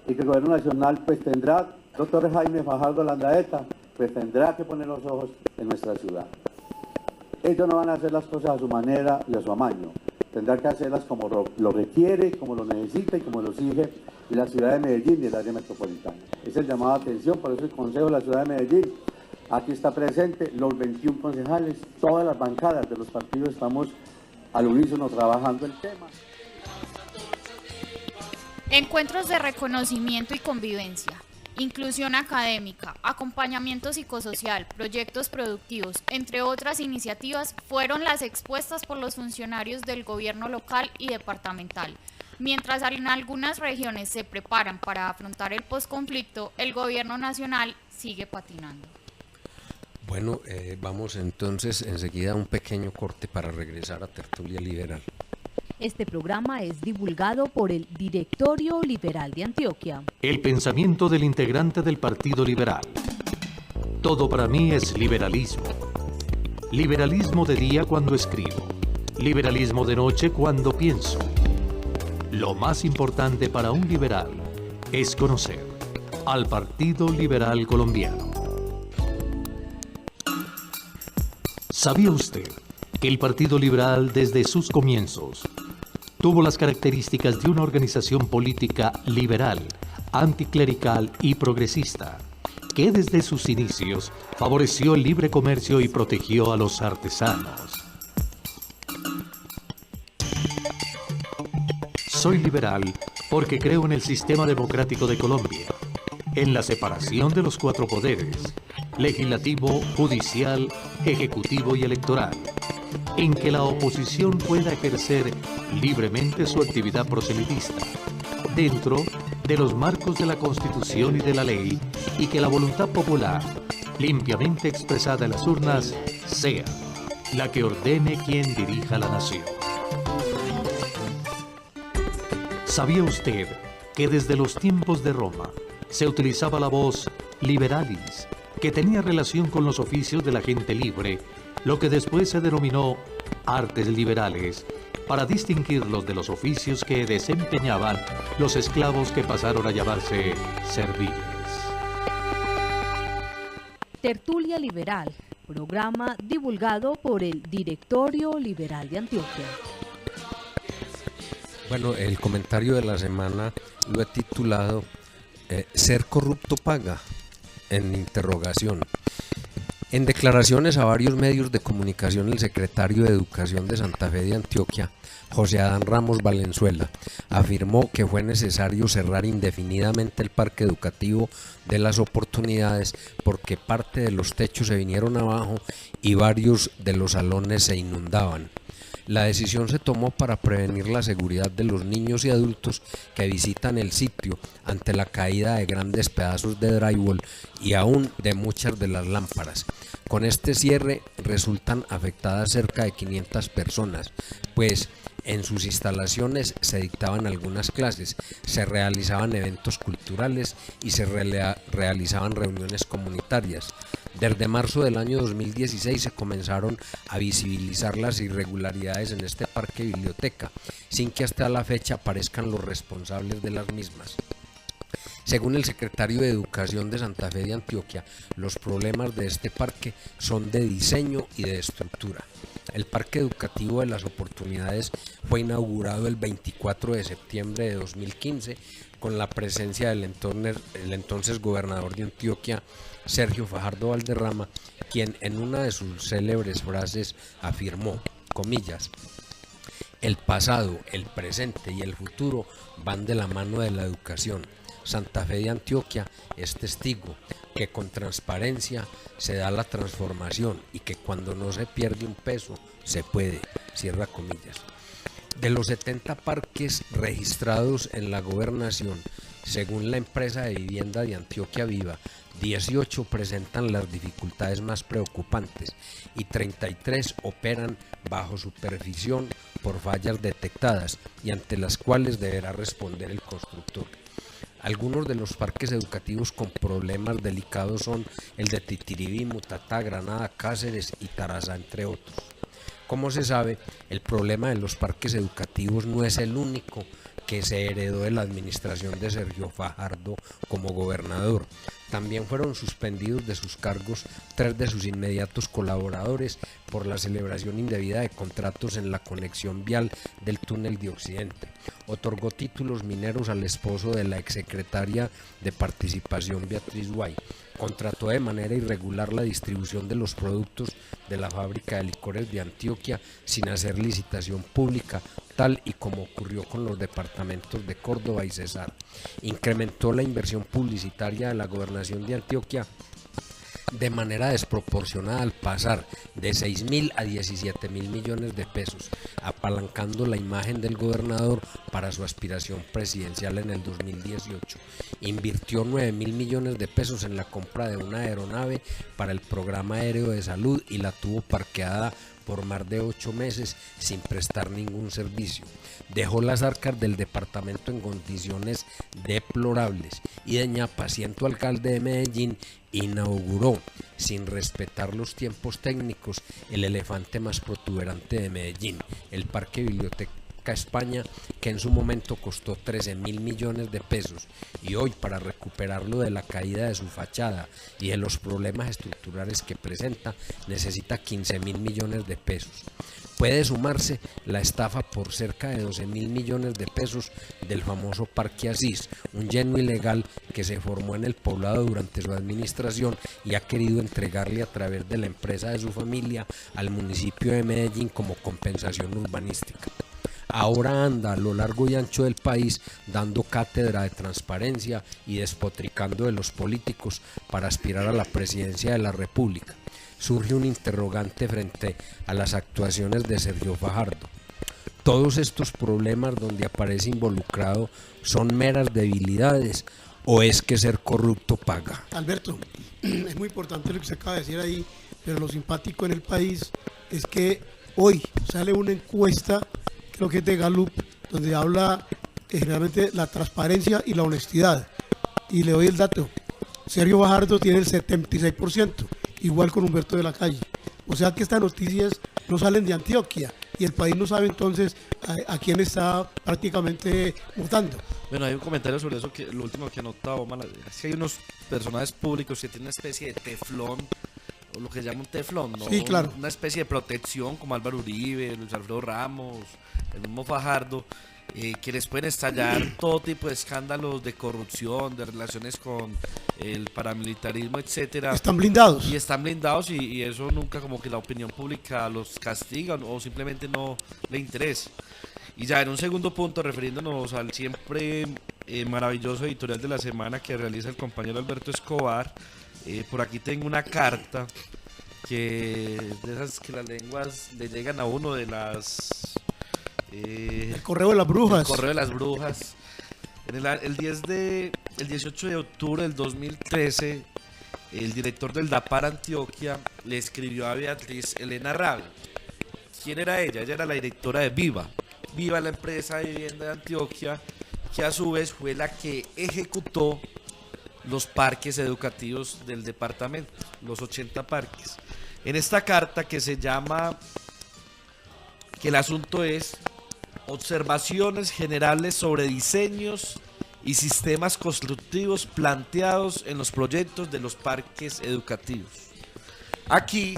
y que el gobierno nacional pues tendrá, doctor Jaime Fajardo Landaeta, pues tendrá que poner los ojos en nuestra ciudad. Ellos no van a hacer las cosas a su manera y a su amaño. Tendrá que hacerlas como lo requiere, como lo necesita y como lo exige la ciudad de Medellín y el área metropolitana. Es el llamado a atención, por eso el Consejo de la Ciudad de Medellín, aquí está presente, los 21 concejales, todas las bancadas de los partidos estamos al unísono trabajando el tema. Encuentros de reconocimiento y convivencia, inclusión académica, acompañamiento psicosocial, proyectos productivos, entre otras iniciativas, fueron las expuestas por los funcionarios del gobierno local y departamental. Mientras en algunas regiones se preparan para afrontar el posconflicto, el gobierno nacional sigue patinando. Bueno, vamos entonces enseguida a un pequeño corte para regresar a Tertulia Liberal. Este programa es divulgado por el Directorio Liberal de Antioquia. El pensamiento del integrante del Partido Liberal. Todo para mí es liberalismo. Liberalismo de día cuando escribo. Liberalismo de noche cuando pienso. Lo más importante para un liberal es conocer al Partido Liberal Colombiano. ¿Sabía usted que el Partido Liberal desde sus comienzos tuvo las características de una organización política liberal, anticlerical y progresista, que desde sus inicios favoreció el libre comercio y protegió a los artesanos? Soy liberal porque creo en el sistema democrático de Colombia, en la separación de los 4 poderes, legislativo, judicial, ejecutivo y electoral, en que la oposición pueda ejercer libremente su actividad proselitista, dentro de los marcos de la Constitución y de la ley, y que la voluntad popular, limpiamente expresada en las urnas, sea la que ordene quien dirija la nación. ¿Sabía usted que desde los tiempos de Roma se utilizaba la voz liberalis, que tenía relación con los oficios de la gente libre, lo que después se denominó artes liberales, para distinguirlos de los oficios que desempeñaban los esclavos que pasaron a llamarse serviles? Tertulia Liberal, programa divulgado por el Directorio Liberal de Antioquia. Bueno, el comentario de la semana lo he titulado ¿Ser corrupto paga? En interrogación. En declaraciones a varios medios de comunicación, el secretario de Educación de Santa Fe de Antioquia, José Adán Ramos Valenzuela, afirmó que fue necesario cerrar indefinidamente el parque educativo de Las Oportunidades porque parte de los techos se vinieron abajo y varios de los salones se inundaban. La decisión se tomó para prevenir la seguridad de los niños y adultos que visitan el sitio ante la caída de grandes pedazos de drywall y aún de muchas de las lámparas. Con este cierre resultan afectadas cerca de 500 personas, pues en sus instalaciones se dictaban algunas clases, se realizaban eventos culturales y se realizaban reuniones comunitarias. Desde marzo del año 2016 se comenzaron a visibilizar las irregularidades en este parque biblioteca, sin que hasta la fecha aparezcan los responsables de las mismas. Según el secretario de Educación de Santa Fe de Antioquia, los problemas de este parque son de diseño y de estructura. El Parque Educativo de Las Oportunidades fue inaugurado el 24 de septiembre de 2015 con la presencia del entonces gobernador de Antioquia, Sergio Fajardo Valderrama, quien en una de sus célebres frases afirmó, comillas, el pasado, el presente y el futuro van de la mano de la educación. Santa Fe de Antioquia es testigo que con transparencia se da la transformación y que cuando no se pierde un peso, se puede, cierra comillas. De los 70 parques registrados en la gobernación, según la empresa de vivienda de Antioquia Viva, 18 presentan las dificultades más preocupantes y 33 operan bajo supervisión por fallas detectadas y ante las cuales deberá responder el constructor. Algunos de los parques educativos con problemas delicados son el de Titiribí, Mutatá, Granada, Cáceres y Tarazá, entre otros. Como se sabe, el problema de los parques educativos no es el único que se heredó de la administración de Sergio Fajardo como gobernador. También fueron suspendidos de sus cargos 3 de sus inmediatos colaboradores por la celebración indebida de contratos en la conexión vial del túnel de Occidente. Otorgó títulos mineros al esposo de la exsecretaria de Participación, Beatriz Guay. Contrató de manera irregular la distribución de los productos de la fábrica de licores de Antioquia sin hacer licitación pública, tal y como ocurrió con los departamentos de Córdoba y Cesar. Incrementó la inversión publicitaria de la gobernación de Antioquia de manera desproporcionada al pasar de 6.000 a 17.000 millones de pesos, apalancando la imagen del gobernador para su aspiración presidencial en el 2018. Invirtió 9.000 millones de pesos en la compra de una aeronave para el programa aéreo de salud y la tuvo parqueada por más de 8 meses sin prestar ningún servicio. Dejó las arcas del departamento en condiciones deplorables y de ñapa, siendo alcalde de Medellín, inauguró, sin respetar los tiempos técnicos, el elefante más protuberante de Medellín, el Parque Biblioteca España, que en su momento costó 13.000 millones de pesos, y hoy, para recuperarlo de la caída de su fachada y de los problemas estructurales que presenta, necesita 15.000 millones de pesos. Puede sumarse la estafa por cerca de 12.000 millones de pesos del famoso Parque Asís, un lleno ilegal que se formó en el poblado durante su administración y ha querido entregarle a través de la empresa de su familia al municipio de Medellín como compensación urbanística. Ahora anda a lo largo y ancho del país dando cátedra de transparencia y despotricando de los políticos para aspirar a la presidencia de la República. Surge un interrogante frente a las actuaciones de Sergio Fajardo. ¿Todos estos problemas donde aparece involucrado son meras debilidades o es que ser corrupto paga? Alberto, es muy importante lo que se acaba de decir ahí, pero lo simpático en el país es que hoy sale una encuesta, creo que es de Gallup, donde habla generalmente la transparencia y la honestidad. Y le doy el dato. Sergio Fajardo tiene el 76%, igual con Humberto de la Calle. O sea que estas noticias no salen de Antioquia y el país no sabe entonces a quién está prácticamente votando. Bueno, hay un comentario sobre eso, que lo último que he notado, es que hay unos personajes públicos que tienen una especie de teflón, o lo que llaman un teflón, ¿no? Sí, claro. Una especie de protección, como Álvaro Uribe, Luis Alfredo Ramos, el mismo Fajardo, que les pueden estallar todo tipo de escándalos de corrupción, de relaciones con el paramilitarismo, etcétera. Están blindados. Y están blindados y eso nunca como que la opinión pública los castiga o simplemente no le interesa. Y ya en un segundo punto, refiriéndonos al siempre maravilloso editorial de la semana que realiza el compañero Alberto Escobar, por aquí tengo una carta que de esas que las lenguas le llegan a uno de las... el correo de las brujas. El correo de las brujas. El 18 de octubre del 2013, el director del DAPAR Antioquia le escribió a Beatriz Elena Rabe. ¿Quién era ella? Ella era la directora de Viva. Viva, la empresa de vivienda de Antioquia, que a su vez fue la que ejecutó los parques educativos del departamento, los 80 parques. En esta carta, que se llama, que el asunto es observaciones generales sobre diseños y sistemas constructivos planteados en los proyectos de los parques educativos. Aquí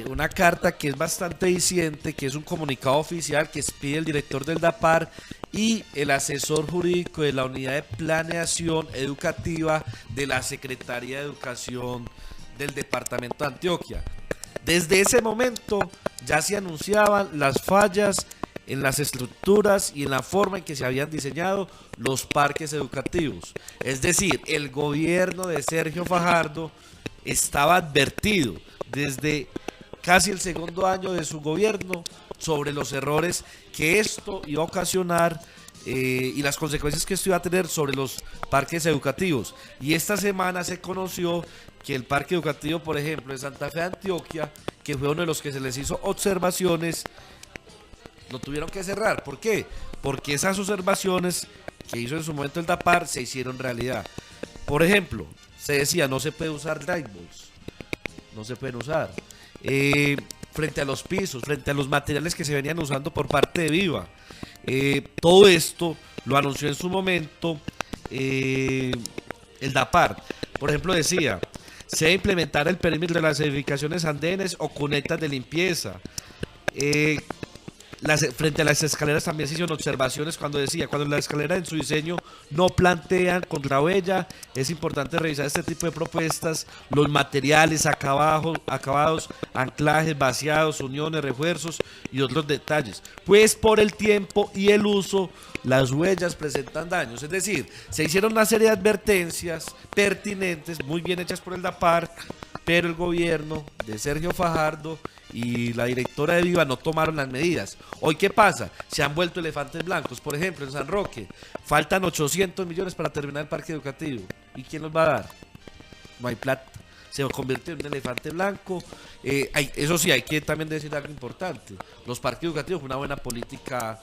una carta que es bastante diciente, que es un comunicado oficial que expide el director del DAPAR y el asesor jurídico de la Unidad de Planeación Educativa de la Secretaría de Educación del Departamento de Antioquia. Desde ese momento ya se anunciaban las fallas en las estructuras y en la forma en que se habían diseñado los parques educativos. Es decir, el gobierno de Sergio Fajardo estaba advertido desde casi el segundo año de su gobierno sobre los errores que esto iba a ocasionar y las consecuencias que esto iba a tener sobre los parques educativos. Y esta semana se conoció que el parque educativo, por ejemplo, de Santa Fe de Antioquia, que fue uno de los que se les hizo observaciones, lo tuvieron que cerrar. ¿Por qué? Porque esas observaciones que hizo en su momento el DAPAR se hicieron realidad. Por ejemplo, se decía no se puede usar light bulbs, no se pueden usar. frente a los pisos, frente a los materiales que se venían usando por parte de Viva. Todo esto lo anunció en su momento el DAPAR. Por ejemplo, decía, se debe implementar el perímetro de las edificaciones andenes o cunetas de limpieza. Frente a las escaleras también se hicieron observaciones cuando decía, cuando las escaleras en su diseño no plantean contrahuella, es importante revisar este tipo de propuestas, los materiales, acabados, anclajes, vaciados, uniones, refuerzos y otros detalles. Pues por el tiempo y el uso, las huellas presentan daños. Es decir, se hicieron una serie de advertencias pertinentes, muy bien hechas por el DAPAR, pero el gobierno de Sergio Fajardo y la directora de Viva no tomaron las medidas. Hoy, ¿qué pasa? Se han vuelto elefantes blancos. Por ejemplo, en San Roque faltan 800 millones para terminar el parque educativo. ¿Y quién los va a dar? No hay plata. Se convierte en un elefante blanco. Eso sí, hay que también decir algo importante. Los parques educativos fue una buena política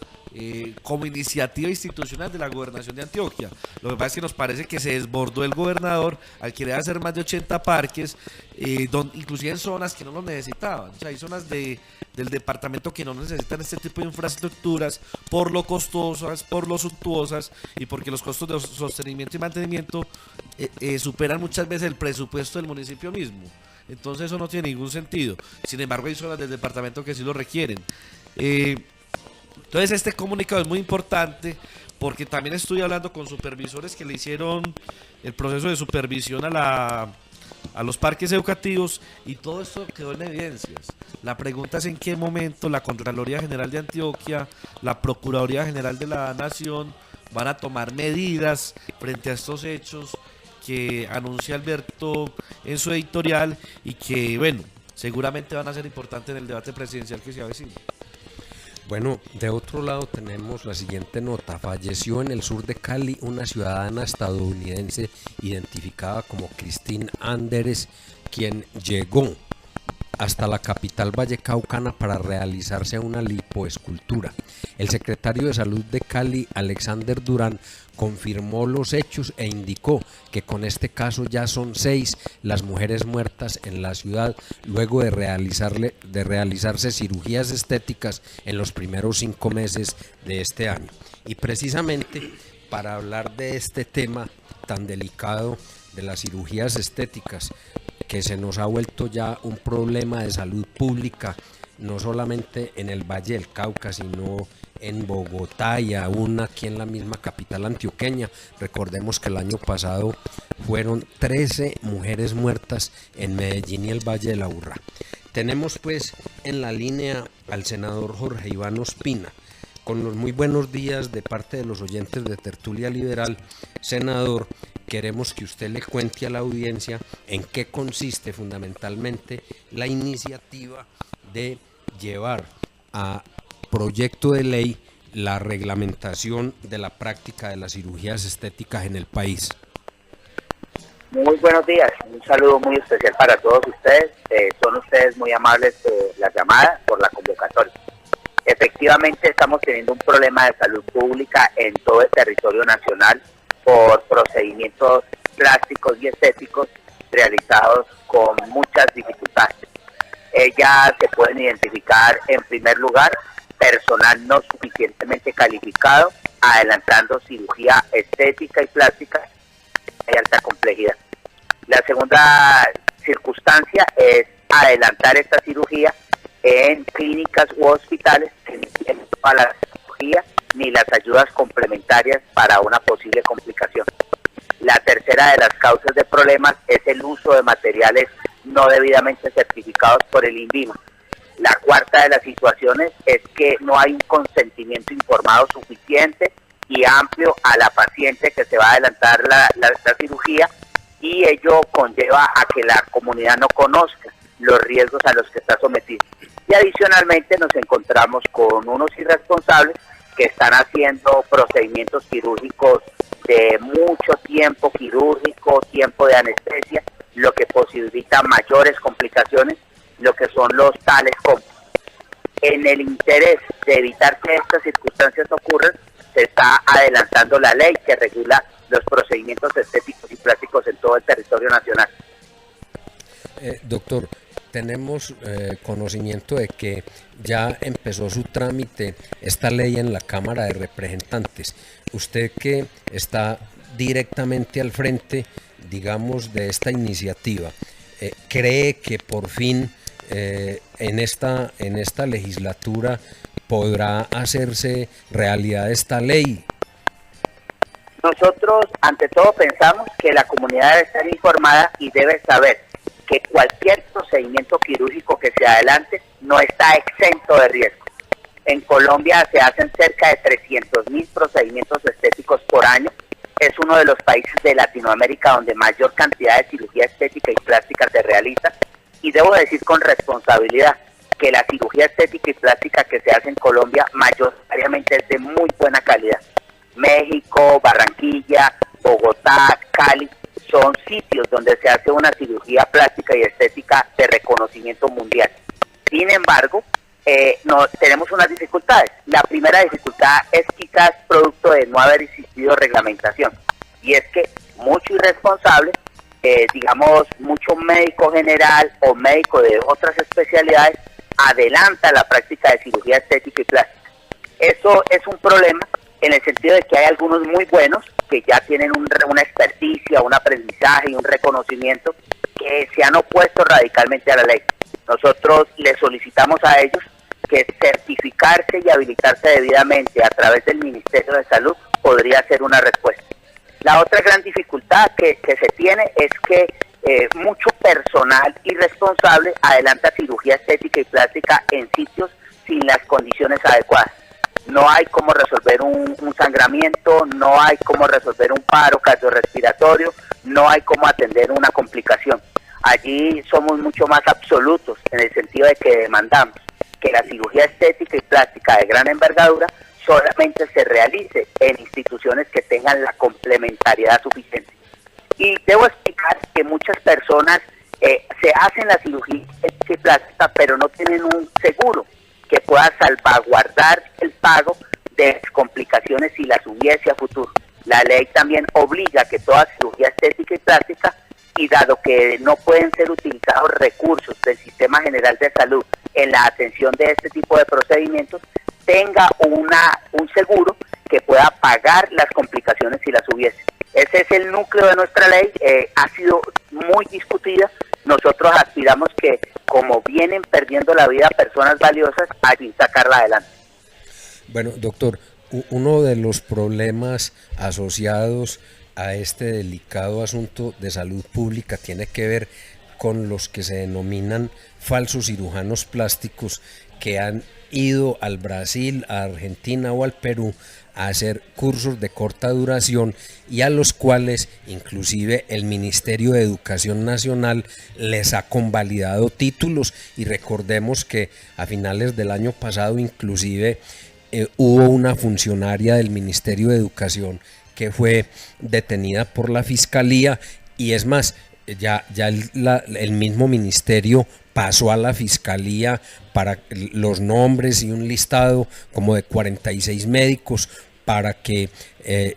como iniciativa institucional de la gobernación de Antioquia. Lo que pasa es que nos parece que se desbordó el gobernador al querer hacer más de 80 parques, inclusive en zonas que no lo necesitaban. O sea, hay zonas del departamento que no necesitan este tipo de infraestructuras por lo costosas, por lo suntuosas y porque los costos de sostenimiento y mantenimiento superan muchas veces el presupuesto del municipio mismo. Entonces eso no tiene ningún sentido. Sin embargo, hay zonas del departamento que sí lo requieren. Entonces este comunicado es muy importante porque también estoy hablando con supervisores que le hicieron el proceso de supervisión a los parques educativos y todo esto quedó en evidencias. La pregunta es en qué momento la Contraloría General de Antioquia, la Procuraduría General de la Nación van a tomar medidas frente a estos hechos que anuncia Alberto en su editorial y que, bueno, seguramente van a ser importantes en el debate presidencial que se avecina. Bueno, de otro lado tenemos la siguiente nota. Falleció en el sur de Cali una ciudadana estadounidense identificada como Christine Anderes, quien llegó hasta la capital vallecaucana para realizarse una lipoescultura. El secretario de Salud de Cali, Alexander Durán, confirmó los hechos e indicó que con este caso ya son 6 las mujeres muertas en la ciudad luego de realizarse cirugías estéticas en los primeros 5 meses de este año. Y precisamente para hablar de este tema tan delicado de las cirugías estéticas, que se nos ha vuelto ya un problema de salud pública, no solamente en el Valle del Cauca, sino en Bogotá y aún aquí en la misma capital antioqueña. Recordemos que el año pasado fueron 13 mujeres muertas en Medellín y el Valle de la Aburrá. Tenemos pues en la línea al senador Jorge Iván Ospina, con los muy buenos días de parte de los oyentes de Tertulia Liberal. Senador, queremos que usted le cuente a la audiencia en qué consiste fundamentalmente la iniciativa de llevar a proyecto de ley la reglamentación de la práctica de las cirugías estéticas en el país. Muy buenos días, un saludo muy especial para todos ustedes. Son ustedes muy amables por la llamada, por la convocatoria. Efectivamente estamos teniendo un problema de salud pública en todo el territorio nacional por procedimientos plásticos y estéticos realizados con muchas dificultades. Ellas se pueden identificar en primer lugar personal no suficientemente calificado, adelantando cirugía estética y plástica de alta complejidad. La segunda circunstancia es adelantar esta cirugía en clínicas u hospitales que no tienen toda la cirugía ni las ayudas complementarias para una posible complicación. La tercera de las causas de problemas es el uso de materiales no debidamente certificados por el INVIMA. La cuarta de las situaciones es que no hay un consentimiento informado suficiente y amplio a la paciente que se va a adelantar la cirugía, y ello conlleva a que la comunidad no conozca los riesgos a los que está sometida. Y adicionalmente nos encontramos con unos irresponsables que están haciendo procedimientos quirúrgicos de mucho tiempo quirúrgico, tiempo de anestesia, lo que posibilita mayores complicaciones, lo que son los tales como. En el interés de evitar que estas circunstancias ocurran, se está adelantando la ley que regula los procedimientos estéticos y plásticos en todo el territorio nacional. Doctor, tenemos conocimiento de que ya empezó su trámite esta ley en la Cámara de Representantes. Usted que está directamente al frente, digamos, de esta iniciativa, ¿cree que por fin en esta legislatura podrá hacerse realidad esta ley? Nosotros, ante todo, pensamos que la comunidad debe estar informada y debe saber que cualquier procedimiento quirúrgico que se adelante no está exento de riesgo. En Colombia se hacen cerca de 300.000 procedimientos estéticos por año. Es uno de los países de Latinoamérica donde mayor cantidad de cirugía estética y plástica se realiza. Y debo decir con responsabilidad que la cirugía estética y plástica que se hace en Colombia mayoritariamente es de muy buena calidad. México, Barranquilla, Bogotá, Cali, son sitios donde se hace una cirugía plástica y estética de reconocimiento mundial. Sin embargo, tenemos unas dificultades. La primera dificultad es quizás producto de no haber existido reglamentación, y es que mucho irresponsable, digamos, mucho médico general o médico de otras especialidades adelanta la práctica de cirugía estética y plástica. Eso es un problema en el sentido de que hay algunos muy buenos que ya tienen una experticia, un aprendizaje y un reconocimiento que se han opuesto radicalmente a la ley. Nosotros les solicitamos a ellos que certificarse y habilitarse debidamente a través del Ministerio de Salud podría ser una respuesta. La otra gran dificultad que se tiene es que mucho personal irresponsable adelanta cirugía estética y plástica en sitios sin las condiciones adecuadas. No hay cómo resolver un sangramiento, no hay cómo resolver un paro cardiorrespiratorio, no hay cómo atender una complicación. Allí somos mucho más absolutos en el sentido de que demandamos que la cirugía estética y plástica de gran envergadura solamente se realice en instituciones que tengan la complementariedad suficiente. Y debo explicar que muchas personas se hacen la cirugía estética y plástica, pero no tienen un seguro que pueda salvaguardar el pago de complicaciones si las hubiese a futuro. La ley también obliga que toda cirugía estética y plástica, y dado que no pueden ser utilizados recursos del Sistema General de Salud en la atención de este tipo de procedimientos, tenga un seguro que pueda pagar las complicaciones si las hubiese. Ese es el núcleo de nuestra ley, ha sido muy discutida. Nosotros aspiramos que, como vienen perdiendo la vida personas valiosas, allí sacarla adelante. Bueno, doctor, uno de los problemas asociados a este delicado asunto de salud pública tiene que ver con los que se denominan falsos cirujanos plásticos, que han ido al Brasil, a Argentina o al Perú a hacer cursos de corta duración, y a los cuales inclusive el Ministerio de Educación Nacional les ha convalidado títulos. Y recordemos que a finales del año pasado inclusive hubo una funcionaria del Ministerio de Educación que fue detenida por la Fiscalía, y es más, ya el mismo ministerio pasó a la Fiscalía para los nombres y un listado como de 46 médicos para que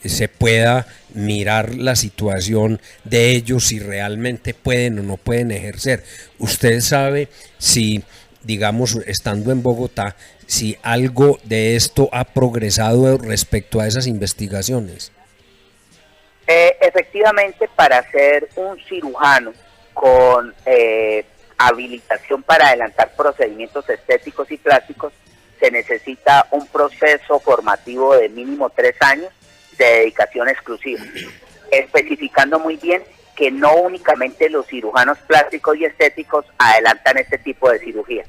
se pueda mirar la situación de ellos, si realmente pueden o no pueden ejercer. Usted sabe si, digamos, estando en Bogotá, si algo de esto ha progresado respecto a esas investigaciones. Efectivamente, para ser un cirujano con habilitación para adelantar procedimientos estéticos y plásticos, se necesita un proceso formativo de mínimo 3 años de dedicación exclusiva, especificando muy bien que no únicamente los cirujanos plásticos y estéticos adelantan este tipo de cirugía.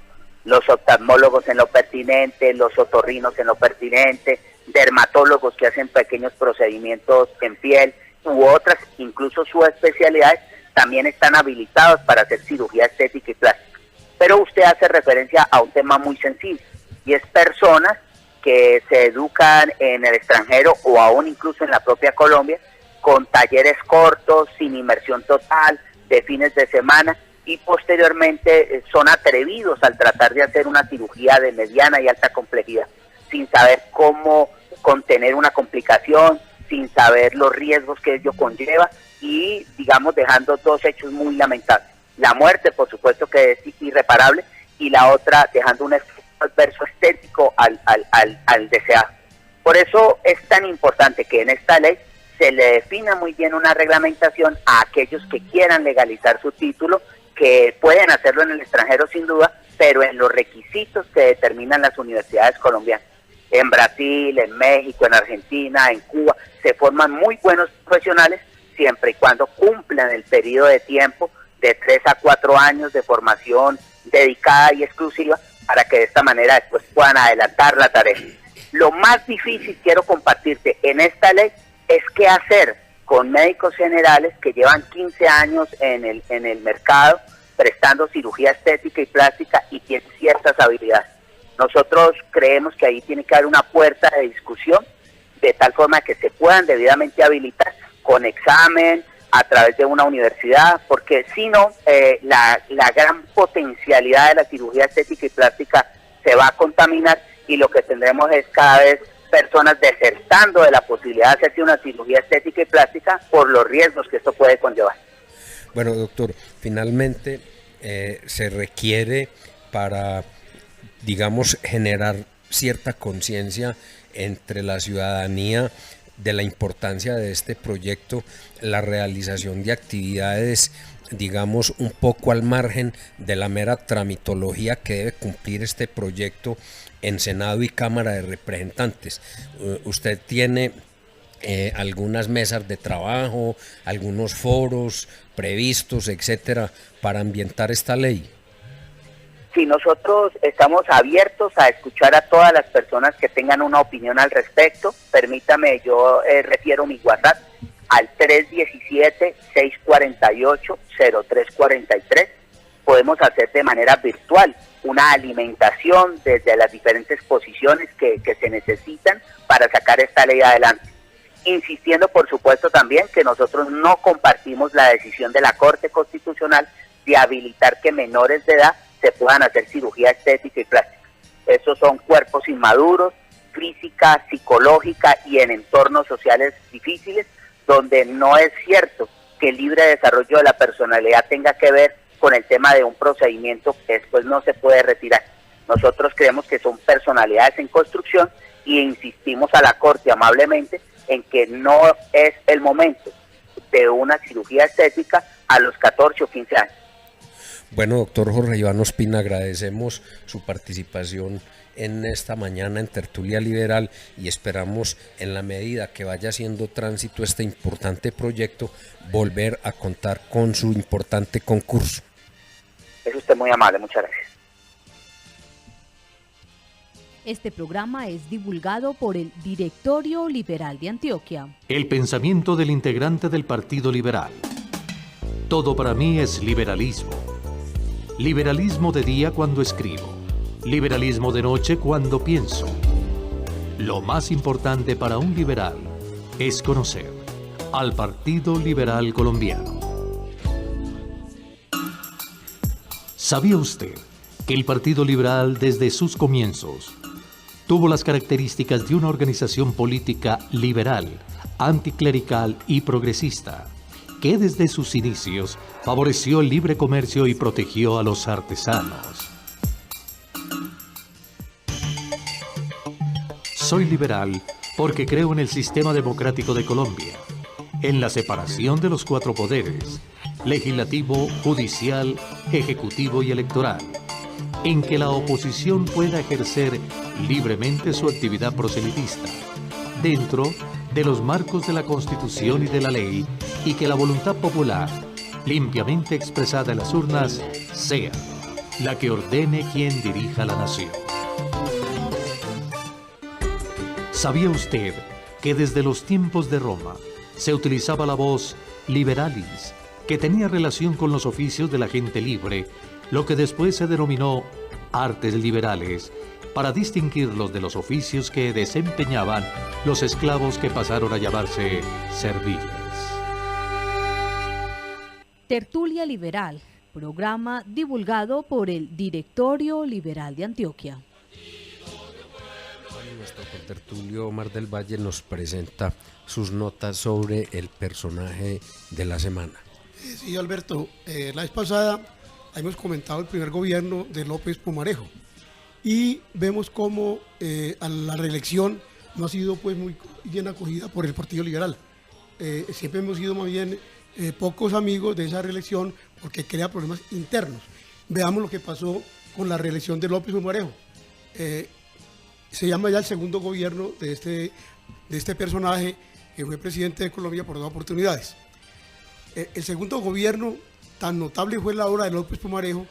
Los oftalmólogos en lo pertinente, los otorrinos en lo pertinente, dermatólogos que hacen pequeños procedimientos en piel u otras, incluso subespecialidades, también están habilitados para hacer cirugía estética y plástica. Pero usted hace referencia a un tema muy sensible, y es personas que se educan en el extranjero o aún incluso en la propia Colombia, con talleres cortos, sin inmersión total, de fines de semana, y posteriormente son atrevidos al tratar de hacer una cirugía de mediana y alta complejidad, sin saber cómo contener una complicación, sin saber los riesgos que ello conlleva, y digamos dejando 2 hechos muy lamentables. la muerte, por supuesto que es irreparable, y la otra dejando un efecto adverso estético al deseado. Por eso es tan importante que en esta ley se le defina muy bien una reglamentación a aquellos que quieran legalizar su título, que pueden hacerlo en el extranjero sin duda, pero en los requisitos que determinan las universidades colombianas. En Brasil, en México, en Argentina, en Cuba, se forman muy buenos profesionales siempre y cuando cumplan el periodo de tiempo de 3 a 4 años de formación dedicada y exclusiva para que de esta manera después puedan adelantar la tarea. Lo más difícil, quiero compartirte, en esta ley es qué hacer con médicos generales que llevan 15 años en el mercado prestando cirugía estética y plástica y tienen ciertas habilidades. Nosotros creemos que ahí tiene que haber una puerta de discusión de tal forma que se puedan debidamente habilitar con examen a través de una universidad, porque si no, la gran potencialidad de la cirugía estética y plástica se va a contaminar y lo que tendremos es cada vez personas desertando de la posibilidad de hacerse una cirugía estética y plástica por los riesgos que esto puede conllevar. Bueno, doctor, finalmente se requiere para, digamos, generar cierta conciencia entre la ciudadanía de la importancia de este proyecto, la realización de actividades, digamos, un poco al margen de la mera tramitología que debe cumplir este proyecto en Senado y Cámara de Representantes. Usted tiene algunas mesas de trabajo, algunos foros previstos, etcétera, para ambientar esta ley. Sí, nosotros estamos abiertos a escuchar a todas las personas que tengan una opinión al respecto. Permítame, yo refiero mi WhatsApp al 317-648-0343. Podemos hacer de manera virtual una alimentación desde las diferentes posiciones que se necesitan para sacar esta ley adelante. Insistiendo, por supuesto, también que nosotros no compartimos la decisión de la Corte Constitucional de habilitar que menores de edad se puedan hacer cirugía estética y plástica. Estos son cuerpos inmaduros, física, psicológica y en entornos sociales difíciles, donde no es cierto que el libre desarrollo de la personalidad tenga que ver con el tema de un procedimiento que después no se puede retirar. Nosotros creemos que son personalidades en construcción y insistimos a la Corte amablemente en que no es el momento de una cirugía estética a los 14 o 15 años. Bueno, doctor Jorge Iván Ospina, agradecemos su participación en esta mañana en Tertulia Liberal y esperamos, en la medida que vaya haciendo tránsito este importante proyecto, volver a contar con su importante concurso. Es usted muy amable, muchas gracias. Este programa es divulgado por el Directorio Liberal de Antioquia. El pensamiento del integrante del Partido Liberal. Todo para mí es liberalismo. Liberalismo de día cuando escribo. Liberalismo de noche cuando pienso. Lo más importante para un liberal es conocer al Partido Liberal Colombiano. ¿Sabía usted que el Partido Liberal desde sus comienzos tuvo las características de una organización política liberal, anticlerical y progresista, que desde sus inicios favoreció el libre comercio y protegió a los artesanos? Soy liberal porque creo en el sistema democrático de Colombia, en la separación de los 4 poderes, legislativo, judicial, ejecutivo y electoral, en que la oposición pueda ejercer libremente su actividad proselitista, dentro de los marcos de la Constitución y de la ley, y que la voluntad popular, limpiamente expresada en las urnas, sea la que ordene quien dirija la nación. ¿Sabía usted que desde los tiempos de Roma se utilizaba la voz liberalis, que tenía relación con los oficios de la gente libre, lo que después se denominó artes liberales, para distinguirlos de los oficios que desempeñaban los esclavos que pasaron a llamarse serviles? Tertulia Liberal, programa divulgado por el Directorio Liberal de Antioquia. Nuestro contertulio Omar del Valle nos presenta sus notas sobre el personaje de la semana. Sí, Alberto, la vez pasada hemos comentado el primer gobierno de López Pumarejo y vemos cómo a la reelección no ha sido pues muy bien acogida por el Partido Liberal. Siempre hemos sido más bien pocos amigos de esa reelección porque crea problemas internos. Veamos lo que pasó con la reelección de López Pumarejo. Se llama ya el segundo gobierno de este personaje que fue presidente de Colombia por 2 oportunidades. El segundo gobierno, tan notable fue la obra de López Pumarejo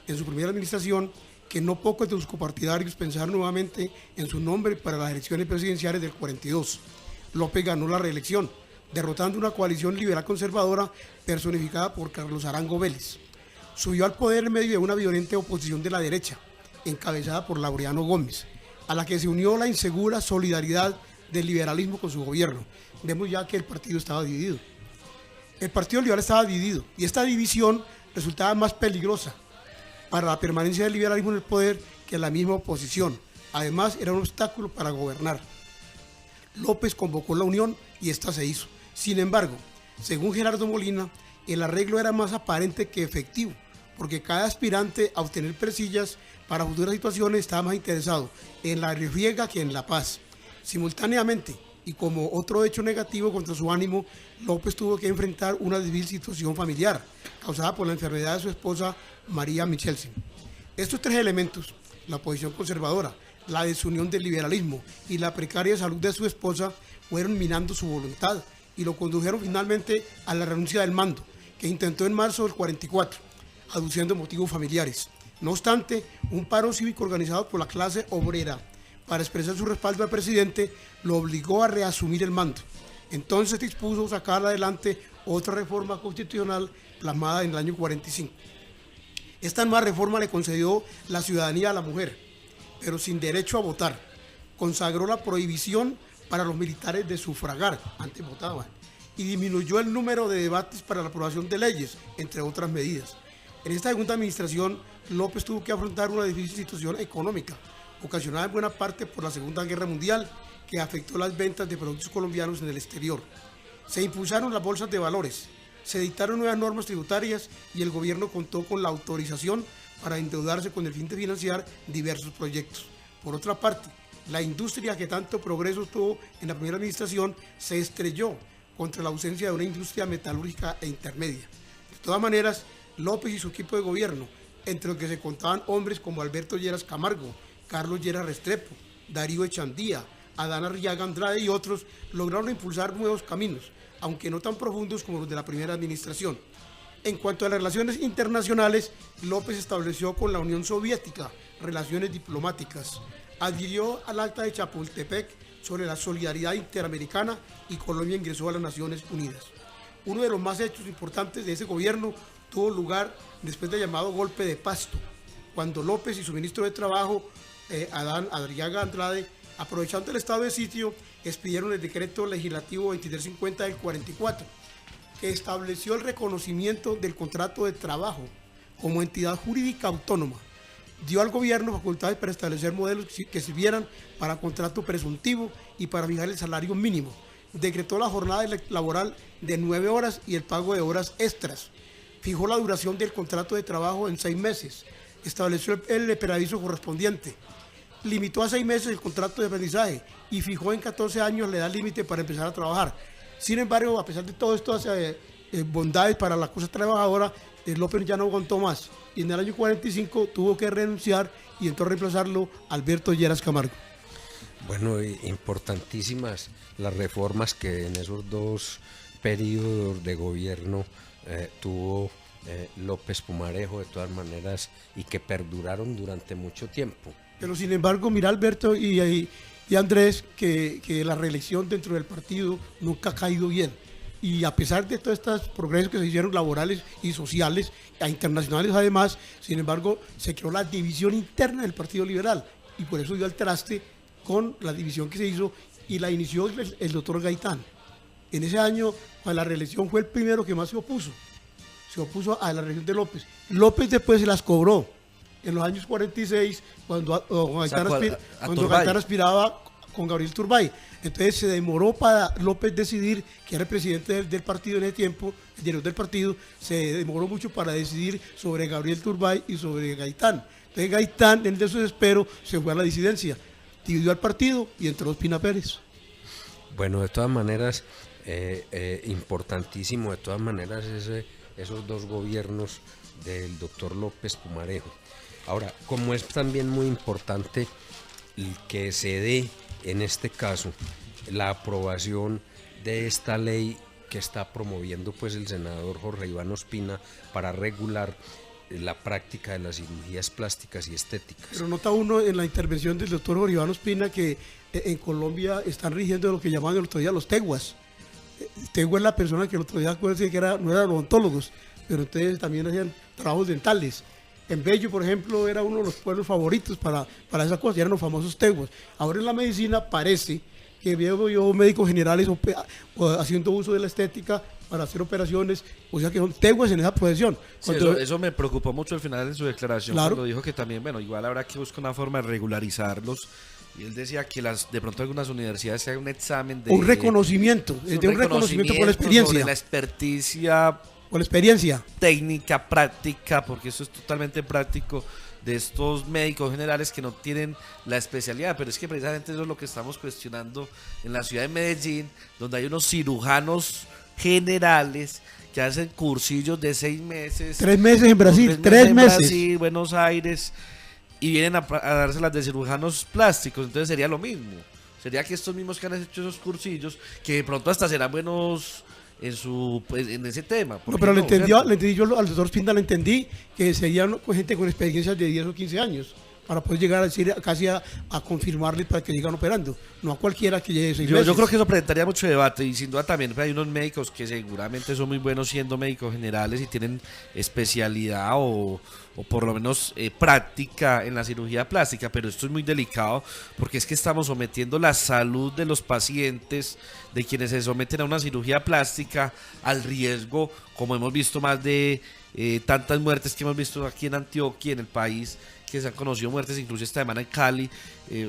en su primera administración, que no pocos de sus copartidarios pensaron nuevamente en su nombre para las elecciones presidenciales del 42. López ganó la reelección, derrotando una coalición liberal conservadora personificada por Carlos Arango Vélez. Subió al poder en medio de una violenta oposición de la derecha, encabezada por Laureano Gómez, a la que se unió la insegura solidaridad del liberalismo con su gobierno. Vemos ya que el partido estaba dividido. El Partido Liberal estaba dividido y esta división resultaba más peligrosa para la permanencia del liberalismo en el poder que la misma oposición. Además, era un obstáculo para gobernar. López convocó la unión y esta se hizo. Sin embargo, según Gerardo Molina, el arreglo era más aparente que efectivo, porque cada aspirante a obtener presillas para futuras situaciones estaba más interesado en la refriega que en la paz. Simultáneamente, y como otro hecho negativo contra su ánimo, López tuvo que enfrentar una difícil situación familiar, causada por la enfermedad de su esposa María Michelsen. Estos 3 elementos, la posición conservadora, la desunión del liberalismo y la precaria salud de su esposa, fueron minando su voluntad y lo condujeron finalmente a la renuncia del mando, que intentó en marzo del 44, aduciendo motivos familiares. No obstante, un paro cívico organizado por la clase obrera para expresar su respaldo al presidente lo obligó a reasumir el mando. Entonces dispuso sacar adelante otra reforma constitucional plasmada en el año 45. Esta nueva reforma le concedió la ciudadanía a la mujer, pero sin derecho a votar. Consagró la prohibición para los militares de sufragar, antes votaban, y disminuyó el número de debates para la aprobación de leyes, entre otras medidas. En esta segunda administración, López tuvo que afrontar una difícil situación económica, ocasionada en buena parte por la Segunda Guerra Mundial, que afectó las ventas de productos colombianos en el exterior. Se impulsaron las bolsas de valores, se dictaron nuevas normas tributarias y el gobierno contó con la autorización para endeudarse con el fin de financiar diversos proyectos. Por otra parte, la industria que tanto progreso tuvo en la primera administración se estrelló contra la ausencia de una industria metalúrgica e intermedia. De todas maneras, López y su equipo de gobierno, entre los que se contaban hombres como Alberto Lleras Camargo, Carlos Lleras Restrepo, Darío Echandía, Adán Arriaga Andrade y otros, lograron impulsar nuevos caminos, aunque no tan profundos como los de la primera administración. En cuanto a las relaciones internacionales, López estableció con la Unión Soviética relaciones diplomáticas, adhirió al Acta de Chapultepec sobre la solidaridad interamericana y Colombia ingresó a las Naciones Unidas. Uno de los más hechos importantes de ese gobierno tuvo lugar después del llamado golpe de Pasto, cuando López y su ministro de Trabajo, Adán Arriaga Andrade, aprovechando el estado de sitio, expidieron el decreto legislativo 2350 del 44, que estableció el reconocimiento del contrato de trabajo como entidad jurídica autónoma. Dio al gobierno facultades para establecer modelos que sirvieran para contrato presuntivo y para fijar el salario mínimo. Decretó la jornada laboral de 9 horas y el pago de horas extras. Fijó la duración del contrato de trabajo en 6 meses. Estableció el preaviso correspondiente. Limitó a 6 meses el contrato de aprendizaje y fijó en 14 años la edad límite para empezar a trabajar. Sin embargo, a pesar de todas estas bondades para la clase trabajadora, López ya no aguantó más y en el año 45 tuvo que renunciar y entró a reemplazarlo Alberto Lleras Camargo. Bueno, importantísimas las reformas que en esos 2 periodos de gobierno tuvo López Pumarejo, de todas maneras, y que perduraron durante mucho tiempo. Pero sin embargo, mira Alberto y Andrés, que la reelección dentro del partido nunca ha caído bien. Y a pesar de todos estos progresos que se hicieron laborales y sociales, e internacionales además, sin embargo, se creó la división interna del Partido Liberal y por eso dio al traste con la división que se hizo y la inició el doctor Gaitán. En ese año, a la reelección fue el primero que más se opuso a la reelección de López. López después se las cobró. En los años 46, cuando Gaitán aspiraba con Gabriel Turbay. Entonces se demoró para López decidir, que era el presidente del partido en ese tiempo, el director del partido, se demoró mucho para decidir sobre Gabriel Turbay y sobre Gaitán. Entonces Gaitán, en el desespero, se fue a la disidencia, dividió al partido y entró Ospina Pérez. Bueno, de todas maneras, importantísimo, de todas maneras, esos dos gobiernos del doctor López Pumarejo. Ahora, como es también muy importante que se dé, en este caso, la aprobación de esta ley que está promoviendo pues el senador Jorge Iván Ospina para regular la práctica de las cirugías plásticas y estéticas. Pero nota uno en la intervención del doctor Jorge Iván Ospina que en Colombia están rigiendo lo que llamaban el otro día los teguas. Tegua es la persona que el otro día acuérdense que no eran odontólogos, pero ustedes también hacían trabajos dentales. En Bello, por ejemplo, era uno de los pueblos favoritos para esas cosas, eran los famosos teguas. Ahora en la medicina parece que veo yo médicos generales haciendo uso de la estética para hacer operaciones, o sea que son teguas en esa profesión. Sí, eso me preocupó mucho al final en su declaración, claro, cuando dijo que también, bueno, igual habrá que buscar una forma de regularizarlos. Y él decía que de pronto algunas universidades se hagan un examen de... Un reconocimiento por la experiencia. Sobre la experticia... Por la experiencia. Técnica, práctica, porque eso es totalmente práctico, de estos médicos generales que no tienen la especialidad, pero es que precisamente eso es lo que estamos cuestionando en la ciudad de Medellín, donde hay unos cirujanos generales que hacen cursillos de 6 meses. 3 meses en Brasil, 3 meses. Brasil, Buenos Aires, y vienen a darse las de cirujanos plásticos, entonces sería lo mismo. Sería que estos mismos que han hecho esos cursillos, que de pronto hasta serán buenos en ese tema. No, pero le entendí yo al doctor Ospina, le entendí que serían gente con experiencias de 10 o 15 años para poder llegar a decir casi a confirmarle para que sigan operando, no a cualquiera que llegue 6 meses. Yo creo que eso presentaría mucho debate y sin duda también hay unos médicos que seguramente son muy buenos siendo médicos generales y tienen especialidad o por lo menos práctica en la cirugía plástica, pero esto es muy delicado porque es que estamos sometiendo la salud de los pacientes, de quienes se someten a una cirugía plástica, al riesgo, como hemos visto más de tantas muertes que hemos visto aquí en Antioquia, en el país, que se han conocido muertes, incluso esta semana en Cali,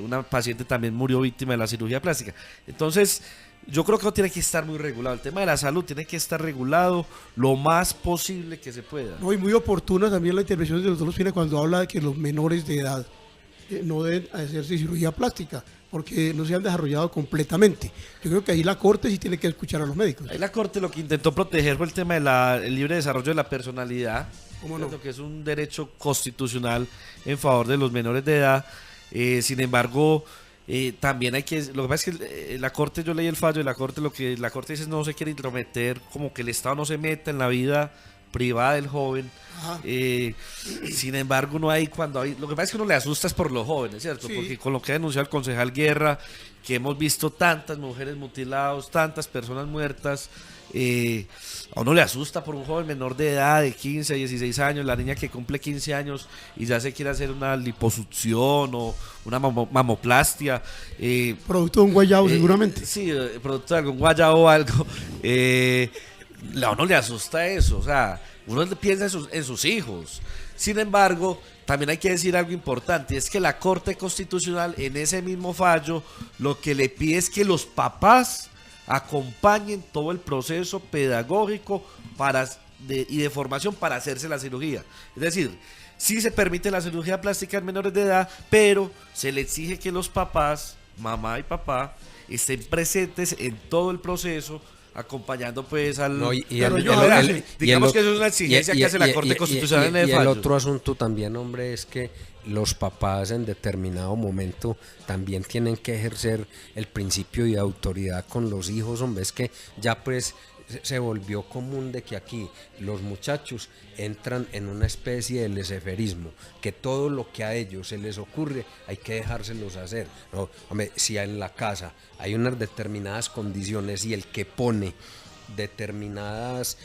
una paciente también murió víctima de la cirugía plástica. Entonces, yo creo que tiene que estar muy regulado. El tema de la salud tiene que estar regulado lo más posible que se pueda. No, y muy oportuna también la intervención del doctor Ospina cuando habla de que los menores de edad no deben hacerse cirugía plástica porque no se han desarrollado completamente. Yo creo que ahí la Corte sí tiene que escuchar a los médicos. Ahí la Corte lo que intentó proteger fue el tema del libre desarrollo de la personalidad, ¿cómo no? Que es un derecho constitucional en favor de los menores de edad. Sin embargo, también hay que... Lo que pasa es que la Corte, yo leí el fallo de la Corte, lo que la Corte dice es no se quiere intrometer, como que el Estado no se meta en la vida privada del joven. Sin embargo, no hay cuando hay... Lo que pasa es que uno le asusta es por los jóvenes, ¿cierto? Sí. Porque con lo que ha denunciado el concejal Guerra, que hemos visto tantas mujeres mutiladas, tantas personas muertas, a uno le asusta por un joven menor de edad de 15 a 16 años, la niña que cumple 15 años y ya se quiere hacer una liposucción o una mamoplastia. Producto de un guayabo seguramente. Sí, producto de algún guayabo o algo. A uno le asusta eso, o sea, uno piensa en sus hijos. Sin embargo, también hay que decir algo importante, es que la Corte Constitucional en ese mismo fallo lo que le pide es que los papás acompañen todo el proceso pedagógico y de formación para hacerse la cirugía. Es decir, sí se permite la cirugía plástica en menores de edad, pero se le exige que los papás, mamá y papá, estén presentes en todo el proceso, acompañando pues al... No, digamos que eso es una exigencia que hace la Corte Constitucional en el fallo. Y el otro asunto también, hombre, es que los papás en determinado momento también tienen que ejercer el principio de autoridad con los hijos, hombre, es que ya pues se volvió común de que aquí los muchachos entran en una especie de leseferismo, que todo lo que a ellos se les ocurre hay que dejárselos hacer. No, hombre, si en la casa hay unas determinadas condiciones y el que pone determinadas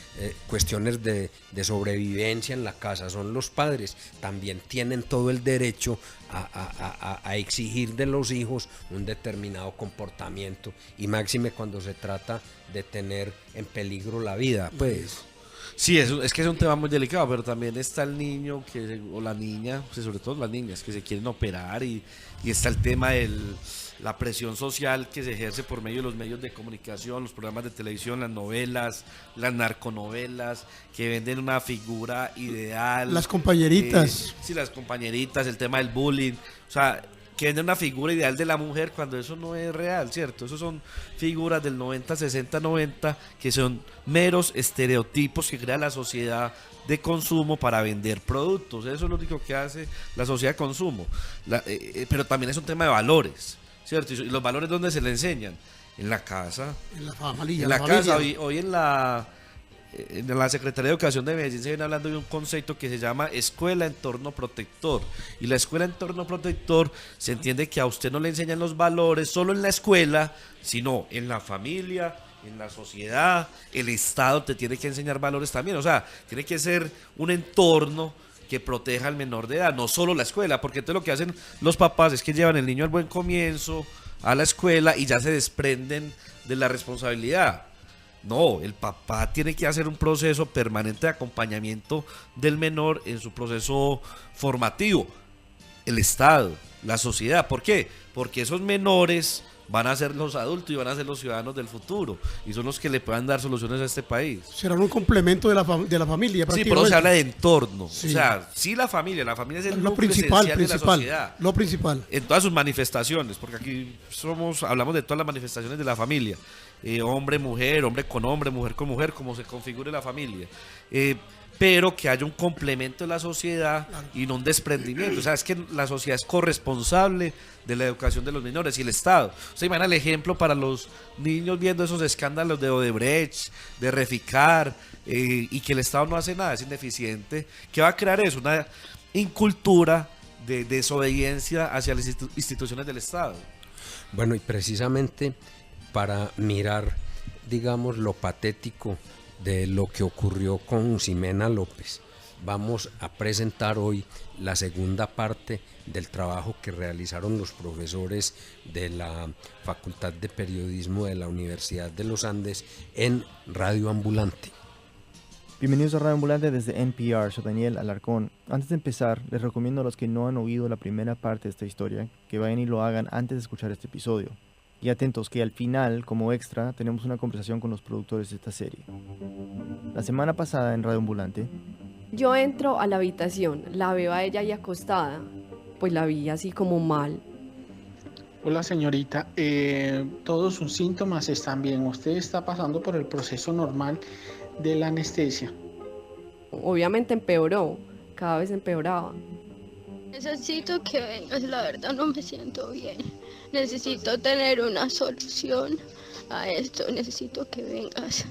cuestiones de sobrevivencia en la casa son los padres, también tienen todo el derecho a exigir de los hijos un determinado comportamiento, y máxime cuando se trata de tener en peligro la vida, pues. Sí, es que es un tema muy delicado, pero también está el niño o la niña, pues sobre todo las niñas que se quieren operar y está el tema de la presión social que se ejerce por medio de los medios de comunicación, los programas de televisión, las novelas, las narconovelas, que venden una figura ideal. Las compañeritas. Sí, las compañeritas, el tema del bullying, o sea, que venden una figura ideal de la mujer cuando eso no es real, ¿cierto? Eso son figuras del 90, 60, 90, que son meros estereotipos que crea la sociedad de consumo para vender productos. Eso es lo único que hace la sociedad de consumo. Pero también es un tema de valores, ¿cierto? Y los valores, ¿dónde se le enseñan? En la casa. En la familia. En la casa. Hoy en la Secretaría de Educación de Medellín se viene hablando de un concepto que se llama escuela entorno protector. Y la escuela entorno protector se entiende que a usted no le enseñan los valores solo en la escuela, sino en la familia, en la sociedad. El Estado te tiene que enseñar valores también. O sea, tiene que ser un entorno que proteja al menor de edad, no solo la escuela, porque entonces lo que hacen los papás es que llevan el niño al buen comienzo, a la escuela, y ya se desprenden de la responsabilidad. No, el papá tiene que hacer un proceso permanente de acompañamiento del menor en su proceso formativo. El Estado, la sociedad. ¿Por qué? Porque esos menores van a ser los adultos y van a ser los ciudadanos del futuro. Y son los que le puedan dar soluciones a este país. Serán un complemento de la familia. Sí, pero se habla de entorno. Sí. O sea, sí la familia es el lo principal de la sociedad. Lo principal. En todas sus manifestaciones, porque aquí hablamos de todas las manifestaciones de la familia. Hombre, mujer, hombre con hombre, mujer, como se configure la familia. Pero que haya un complemento de la sociedad y no un desprendimiento. O sea, es que la sociedad es corresponsable de la educación de los menores y el Estado. O sea, imagina el ejemplo para los niños viendo esos escándalos de Odebrecht, de Reficar, y que el Estado no hace nada, es ineficiente. ¿Qué va a crear eso? Una incultura de desobediencia hacia las instituciones del Estado. Bueno, y precisamente para mirar, digamos, lo patético de lo que ocurrió con Ximena López, vamos a presentar hoy la segunda parte del trabajo que realizaron los profesores de la Facultad de Periodismo de la Universidad de los Andes en Radio Ambulante. Bienvenidos a Radio Ambulante desde NPR, soy Daniel Alarcón. Antes de empezar, les recomiendo a los que no han oído la primera parte de esta historia que vayan y lo hagan antes de escuchar este episodio. Y atentos que al final, como extra, tenemos una conversación con los productores de esta serie. La semana pasada en Radio Ambulante, yo entro a la habitación, la veo a ella ahí acostada, pues la vi así como mal. Hola señorita, todos sus síntomas están bien, usted está pasando por el proceso normal de la anestesia. Obviamente empeoró, cada vez empeoraba. Necesito que vengas, la verdad no me siento bien. Necesito tener una solución a esto, necesito que vengas.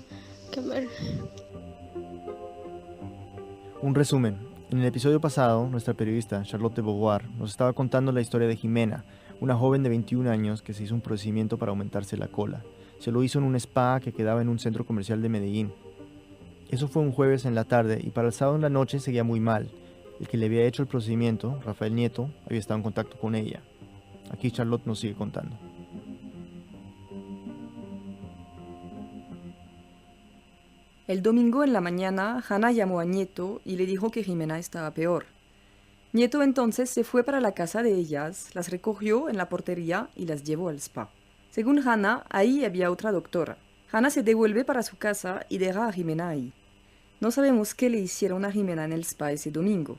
Un resumen. En el episodio pasado, nuestra periodista Charlotte de Beauvoir nos estaba contando la historia de Ximena, una joven de 21 años que se hizo un procedimiento para aumentarse la cola. Se lo hizo en un spa que quedaba en un centro comercial de Medellín. Eso fue un jueves en la tarde y para el sábado en la noche seguía muy mal. El que le había hecho el procedimiento, Rafael Nieto, había estado en contacto con ella. Aquí Charlotte nos sigue contando. El domingo en la mañana, Hanna llamó a Nieto y le dijo que Ximena estaba peor. Nieto entonces se fue para la casa de ellas, las recogió en la portería y las llevó al spa. Según Hanna, ahí había otra doctora. Hanna se devuelve para su casa y deja a Ximena ahí. No sabemos qué le hicieron a Ximena en el spa ese domingo.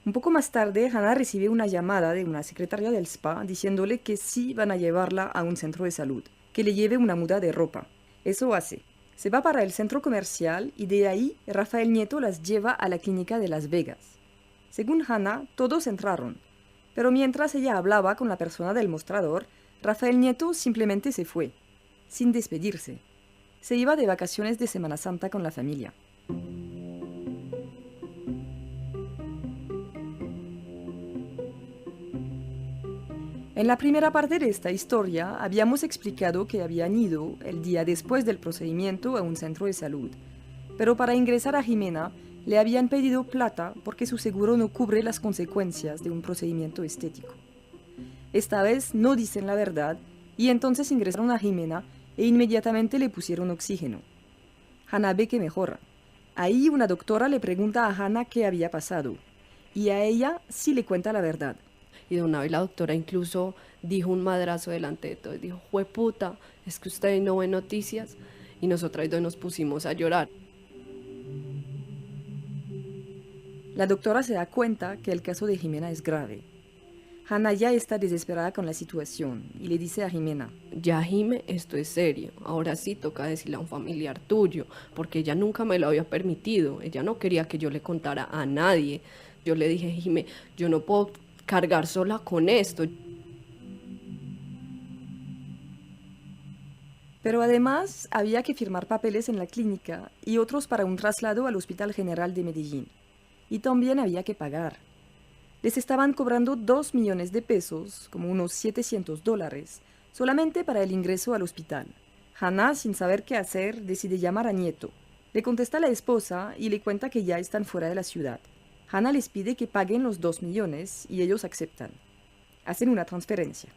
Un poco más tarde, Hanna recibe una llamada de una secretaria del spa diciéndole que sí van a llevarla a un centro de salud, que le lleve una muda de ropa. Eso hace. Se va para el centro comercial y de ahí Rafael Nieto las lleva a la clínica de Las Vegas. Según Hanna, todos entraron, pero mientras ella hablaba con la persona del mostrador, Rafael Nieto simplemente se fue, sin despedirse. Se iba de vacaciones de Semana Santa con la familia. En la primera parte de esta historia habíamos explicado que habían ido el día después del procedimiento a un centro de salud, pero para ingresar a Ximena le habían pedido plata porque su seguro no cubre las consecuencias de un procedimiento estético. Esta vez no dicen la verdad y entonces ingresaron a Ximena e inmediatamente le pusieron oxígeno. Hanna ve que mejora. Ahí una doctora le pregunta a Hannah qué había pasado y a ella sí le cuenta la verdad. Y de una vez la doctora incluso dijo un madrazo delante de todos, dijo, jueputa, es que ustedes no ven noticias, y nosotras dos nos pusimos a llorar. La doctora se da cuenta que el caso de Jimena es grave. Hannah ya está desesperada con la situación y le dice a Jimena: ya, Jime, esto es serio, ahora sí toca decirle a un familiar tuyo, porque ella nunca me lo había permitido, ella no quería que yo le contara a nadie. Yo le dije, Jime, yo no puedo cargar sola con esto. Pero además había que firmar papeles en la clínica y otros para un traslado al Hospital General de Medellín. Y también había que pagar. Les estaban cobrando 2 millones de pesos, como unos $700, solamente para el ingreso al hospital. Hannah, sin saber qué hacer, decide llamar a Nieto. Le contesta la esposa y le cuenta que ya están fuera de la ciudad. Hannah les pide que paguen los 2 millones y ellos aceptan. Hacen una transferencia.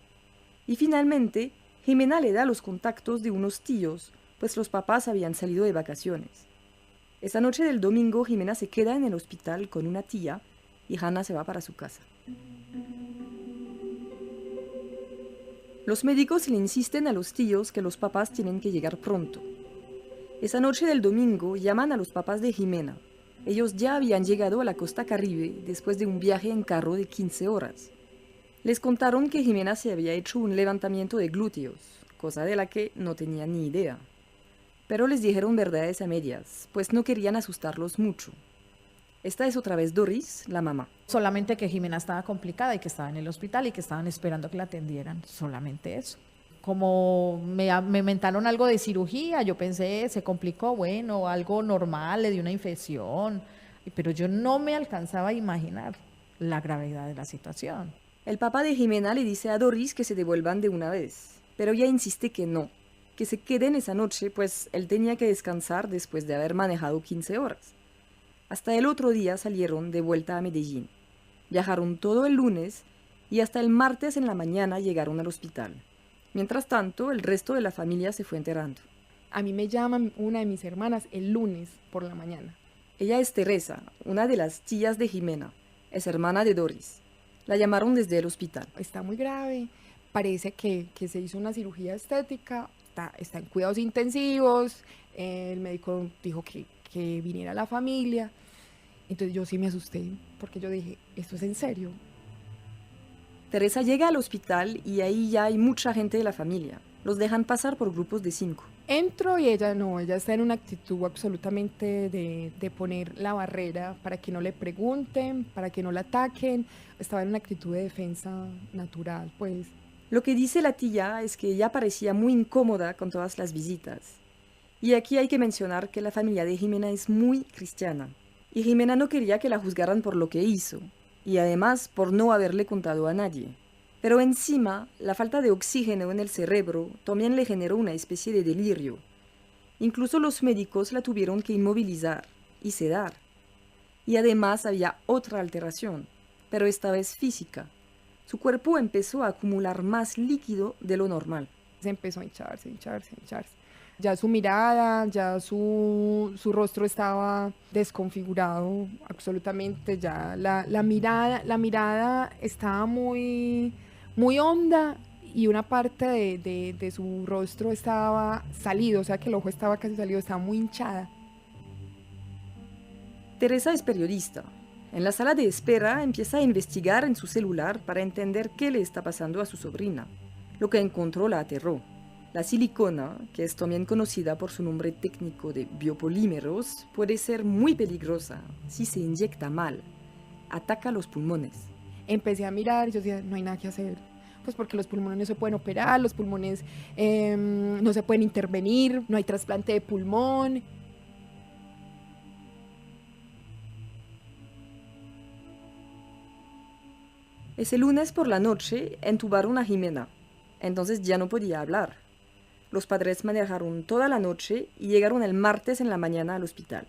Y finalmente, Jimena le da los contactos de unos tíos, pues los papás habían salido de vacaciones. Esa noche del domingo, Jimena se queda en el hospital con una tía y Hannah se va para su casa. Los médicos le insisten a los tíos que los papás tienen que llegar pronto. Esa noche del domingo llaman a los papás de Jimena. Ellos ya habían llegado a la costa Caribe después de un viaje en carro de 15 horas. Les contaron que Jimena se había hecho un levantamiento de glúteos, cosa de la que no tenía ni idea. Pero les dijeron verdades a medias, pues no querían asustarlos mucho. Esta es otra vez Doris, la mamá. Solamente que Jimena estaba complicada y que estaba en el hospital y que estaban esperando que la atendieran, solamente eso. Como me inventaron algo de cirugía, yo pensé, se complicó, bueno, algo normal, le dio una infección, pero yo no me alcanzaba a imaginar la gravedad de la situación. El papá de Jimena le dice a Doris que se devuelvan de una vez, pero ella insiste que no, que se queden esa noche, pues él tenía que descansar después de haber manejado 15 horas. Hasta el otro día salieron de vuelta a Medellín. Viajaron todo el lunes y hasta el martes en la mañana llegaron al hospital. Mientras tanto, el resto de la familia se fue enterando. A mí me llama una de mis hermanas el lunes por la mañana. Ella es Teresa, una de las tías de Jimena, es hermana de Doris. La llamaron desde el hospital. Está muy grave, parece que se hizo una cirugía estética, está en cuidados intensivos, el médico dijo que viniera la familia. Entonces yo sí me asusté, porque yo dije, ¿esto es en serio? Teresa llega al hospital y ahí ya hay mucha gente de la familia. Los dejan pasar por grupos de 5. Entro y ella no, ella está en una actitud absolutamente de poner la barrera para que no le pregunten, para que no la ataquen. Estaba en una actitud de defensa natural, pues. Lo que dice la tía es que ella parecía muy incómoda con todas las visitas. Y aquí hay que mencionar que la familia de Jimena es muy cristiana. Y Jimena no quería que la juzgaran por lo que hizo, y además por no haberle contado a nadie. Pero encima, la falta de oxígeno en el cerebro también le generó una especie de delirio. Incluso los médicos la tuvieron que inmovilizar y sedar. Y además había otra alteración, pero esta vez física. Su cuerpo empezó a acumular más líquido de lo normal. Se empezó a hincharse. Ya su mirada, ya su rostro estaba desconfigurado absolutamente. Ya la mirada estaba muy honda y una parte de su rostro estaba salido, o sea que el ojo estaba casi salido, estaba muy hinchada. Teresa es periodista. En la sala de espera empieza a investigar en su celular para entender qué le está pasando a su sobrina. Lo que encontró la aterró. La silicona, que es también conocida por su nombre técnico de biopolímeros, puede ser muy peligrosa si se inyecta mal. Ataca los pulmones. Empecé a mirar y yo decía, no hay nada que hacer. Pues porque los pulmones no se pueden operar, los pulmones no se pueden intervenir, no hay trasplante de pulmón. Ese lunes por la noche entubaron a Jimena, entonces ya no podía hablar. Los padres manejaron toda la noche y llegaron el martes en la mañana al hospital.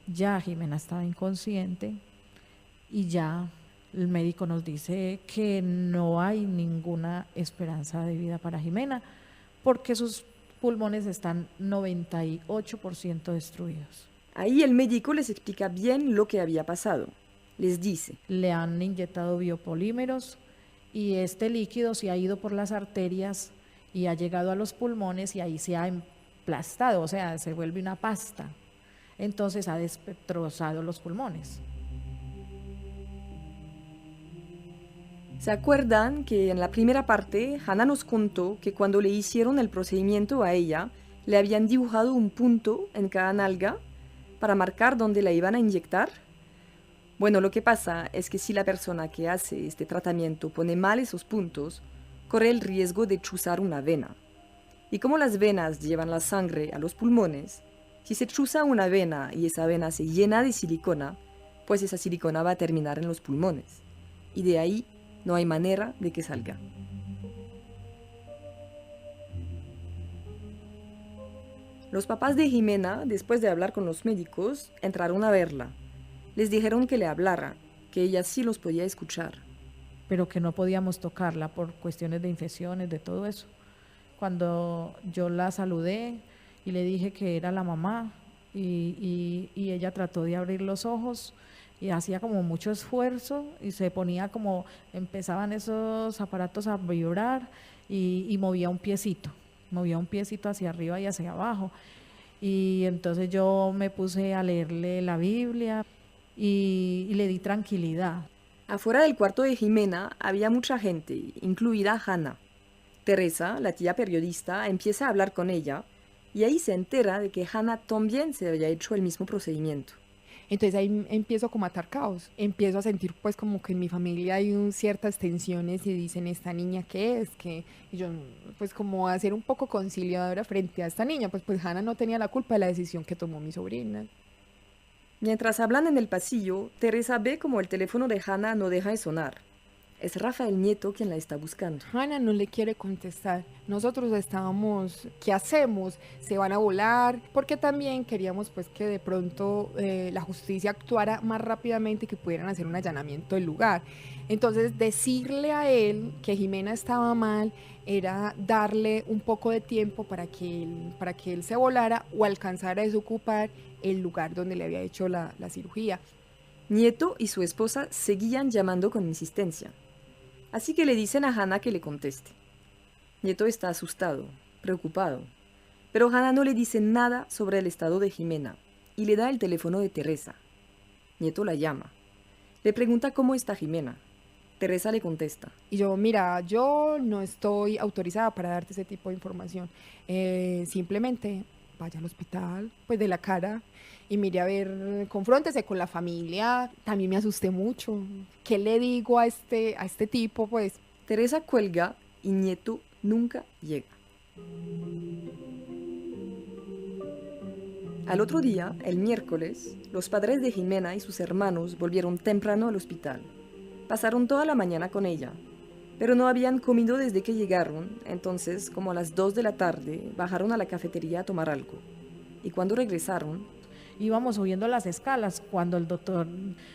Ya Jimena estaba inconsciente y ya el médico nos dice que no hay ninguna esperanza de vida para Jimena porque sus pulmones están 98% destruidos. Ahí el médico les explica bien lo que había pasado. Les dice: le han inyectado biopolímeros y este líquido se ha ido por las arterias y ha llegado a los pulmones y ahí se ha emplastado, o sea, se vuelve una pasta. Entonces ha destrozado los pulmones. ¿Se acuerdan que en la primera parte Hannah nos contó que cuando le hicieron el procedimiento a ella, le habían dibujado un punto en cada nalga para marcar dónde la iban a inyectar? Bueno, lo que pasa es que si la persona que hace este tratamiento pone mal esos puntos, corre el riesgo de chuzar una vena. Y como las venas llevan la sangre a los pulmones, si se chuza una vena y esa vena se llena de silicona, pues esa silicona va a terminar en los pulmones. Y de ahí no hay manera de que salga. Los papás de Jimena, después de hablar con los médicos, entraron a verla. Les dijeron que le hablara, que ella sí los podía escuchar. Pero que no podíamos tocarla por cuestiones de infecciones, de todo eso. Cuando yo la saludé y le dije que era la mamá y ella trató de abrir los ojos y hacía como mucho esfuerzo y se ponía como, empezaban esos aparatos a vibrar y movía un piecito hacia arriba y hacia abajo. Y entonces yo me puse a leerle la Biblia y le di tranquilidad. Afuera del cuarto de Jimena había mucha gente, incluida Hannah. Teresa, la tía periodista, empieza a hablar con ella y ahí se entera de que Hannah también se había hecho el mismo procedimiento. Entonces ahí empiezo como a atar caos, empiezo a sentir pues como que en mi familia hay ciertas tensiones y dicen, ¿esta niña qué es? Y yo pues como a ser un poco conciliadora frente a esta niña, pues Hannah no tenía la culpa de la decisión que tomó mi sobrina. Mientras hablan en el pasillo, Teresa ve como el teléfono de Hannah no deja de sonar. Es Rafael Nieto quien la está buscando. Hannah no le quiere contestar. Nosotros estábamos, ¿qué hacemos? ¿Se van a volar? Porque también queríamos pues que de pronto la justicia actuara más rápidamente y que pudieran hacer un allanamiento del lugar. Entonces decirle a él que Jimena estaba mal era darle un poco de tiempo para que él se volara o alcanzara a desocupar el lugar donde le había hecho la cirugía. Nieto y su esposa seguían llamando con insistencia. Así que le dicen a Hannah que le conteste. Nieto está asustado, preocupado, pero Hannah no le dice nada sobre el estado de Jimena y le da el teléfono de Teresa. Nieto la llama. Le pregunta cómo está Jimena. Teresa le contesta. Y yo, mira, yo no estoy autorizada para darte ese tipo de información. Simplemente vaya al hospital, pues de la cara, y mire a ver, confróntese con la familia. También me asusté mucho. ¿Qué le digo a este tipo? Pues Teresa cuelga y Nieto nunca llega. Al otro día, el miércoles, los padres de Jimena y sus hermanos volvieron temprano al hospital. Pasaron toda la mañana con ella, pero no habían comido desde que llegaron, entonces, como a las 2 de la tarde, bajaron a la cafetería a tomar algo. Y cuando regresaron, íbamos subiendo las escalas cuando el doctor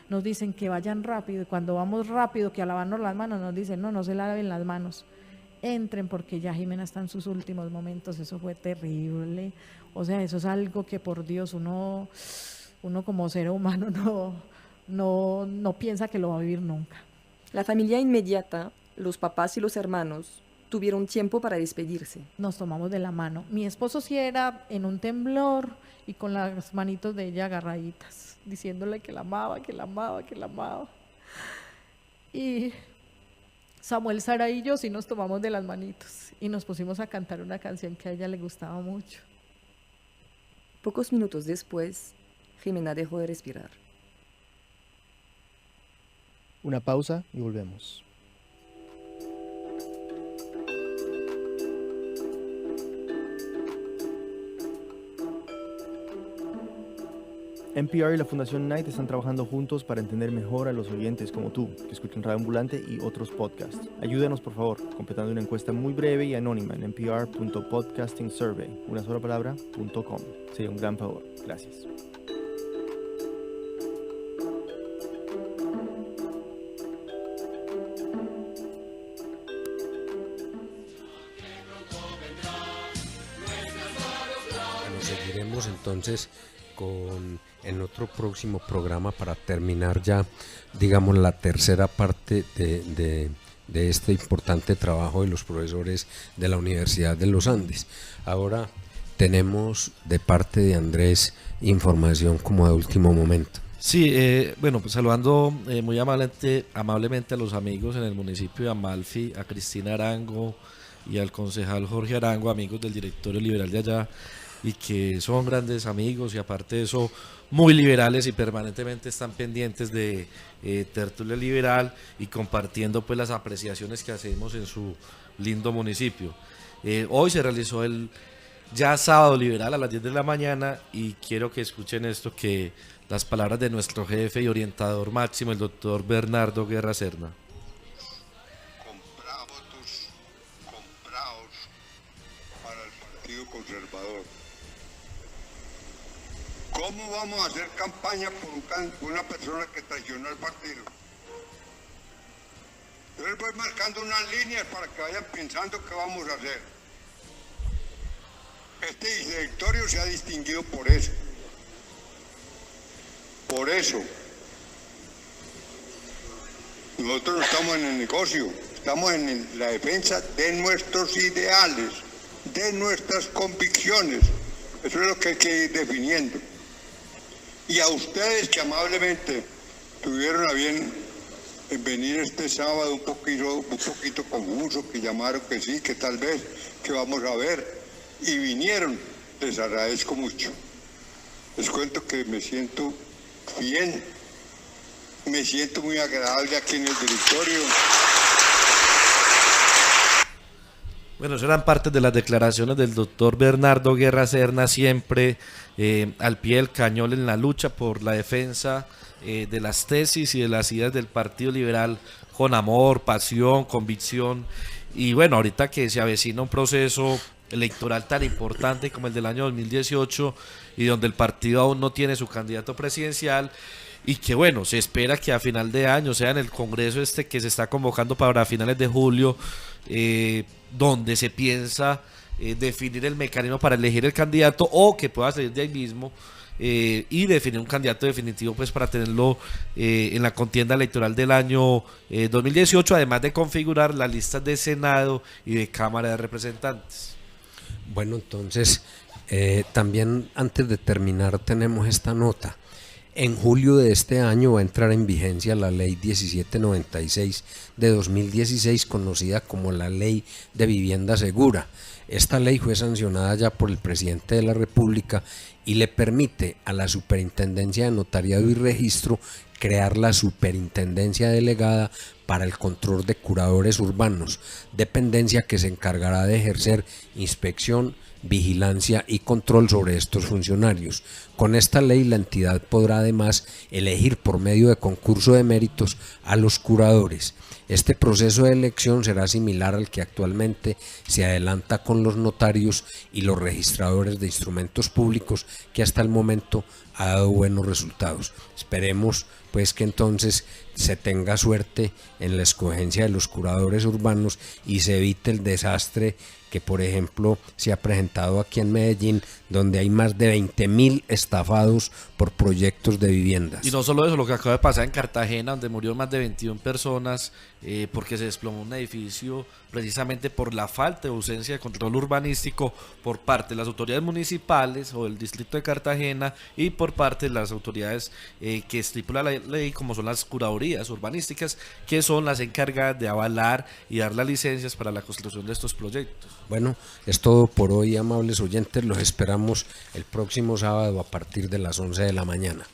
nos dicen que vayan rápido y cuando vamos rápido que a lavarnos las manos nos dicen no se laven las manos, entren porque ya Jimena está en sus últimos momentos. Eso fue terrible, o sea, eso es algo que por Dios uno como ser humano no piensa que lo va a vivir nunca. La familia inmediata, los papás y los hermanos, tuvieron tiempo para despedirse. Nos tomamos de la mano. Mi esposo sí era en un temblor y con las manitos de ella agarraditas, diciéndole que la amaba, que la amaba, que la amaba. Y Samuel, Sara y yo sí nos tomamos de las manitos y nos pusimos a cantar una canción que a ella le gustaba mucho. Pocos minutos después, Jimena dejó de respirar. Una pausa y volvemos. NPR y la Fundación Knight están trabajando juntos para entender mejor a los oyentes como tú, que escuchan Radio Ambulante y otros podcasts. Ayúdanos, por favor, completando una encuesta muy breve y anónima en npr.podcastingsurvey, una sola palabra.com. Sería un gran favor. Gracias. Bueno, seguiremos entonces en otro próximo programa para terminar ya, digamos, la tercera parte de este importante trabajo de los profesores de la Universidad de los Andes. Ahora tenemos de parte de Andrés información como de último momento. Sí, bueno, pues saludando muy amablemente a los amigos en el municipio de Amalfi, a Cristina Arango y al concejal Jorge Arango, amigos del directorio liberal de allá, y que son grandes amigos y aparte de eso muy liberales y permanentemente están pendientes de tertulia liberal y compartiendo pues las apreciaciones que hacemos en su lindo municipio. Hoy se realizó el ya sábado liberal a las 10 de la mañana y quiero que escuchen esto, que las palabras de nuestro jefe y orientador máximo, el doctor Bernardo Guerra Serna. Comprados para el Partido Conservador. ¿Cómo vamos a hacer campaña por una persona que traicionó al partido? Yo les voy marcando unas líneas para que vayan pensando qué vamos a hacer. Este directorio se ha distinguido por eso. Por eso. Nosotros no estamos en el negocio, estamos en la defensa de nuestros ideales, de nuestras convicciones. Eso es lo que hay que ir definiendo. Y a ustedes que amablemente tuvieron a bien venir este sábado un poquito confuso, que llamaron que sí, que tal vez, que vamos a ver, y vinieron, les agradezco mucho. Les cuento que me siento bien, me siento muy agradable aquí en el directorio. Bueno, eso eran parte de las declaraciones del doctor Bernardo Guerra Serna, siempre al pie del cañón en la lucha por la defensa de las tesis y de las ideas del Partido Liberal, con amor, pasión, convicción. Y bueno, ahorita que se avecina un proceso electoral tan importante como el del año 2018 y donde el partido aún no tiene su candidato presidencial, y que bueno, se espera que a final de año, sea en el congreso que se está convocando para finales de julio, donde se piensa definir el mecanismo para elegir el candidato, o que pueda salir de ahí mismo y definir un candidato definitivo pues para tenerlo en la contienda electoral del año 2018, además de configurar las listas de Senado y de Cámara de Representantes. Bueno, entonces también antes de terminar tenemos esta nota. En julio de este año va a entrar en vigencia la Ley 1796 de 2016, conocida como la Ley de Vivienda Segura. Esta ley fue sancionada ya por el presidente de la República y le permite a la Superintendencia de Notariado y Registro crear la Superintendencia Delegada para el Control de Curadores Urbanos, dependencia que se encargará de ejercer inspección, vigilancia y control sobre estos funcionarios. Con esta ley la entidad podrá además elegir por medio de concurso de méritos a los curadores. Este proceso de elección será similar al que actualmente se adelanta con los notarios y los registradores de instrumentos públicos, que hasta el momento ha dado buenos resultados. Esperemos pues que entonces se tenga suerte en la escogencia de los curadores urbanos y se evite el desastre que por ejemplo se ha presentado aquí en Medellín, donde hay más de 20.000 estafados por proyectos de viviendas. Y no solo eso, lo que acaba de pasar en Cartagena, donde murió más de 21 personas porque se desplomó un edificio precisamente por la falta de ausencia de control urbanístico por parte de las autoridades municipales o del distrito de Cartagena y por parte de las autoridades que estipula la ley, como son las curadurías urbanísticas, que son las encargadas de avalar y dar las licencias para la construcción de estos proyectos. Bueno, es todo por hoy, amables oyentes. Los esperamos el próximo sábado a partir de las 11 de la mañana.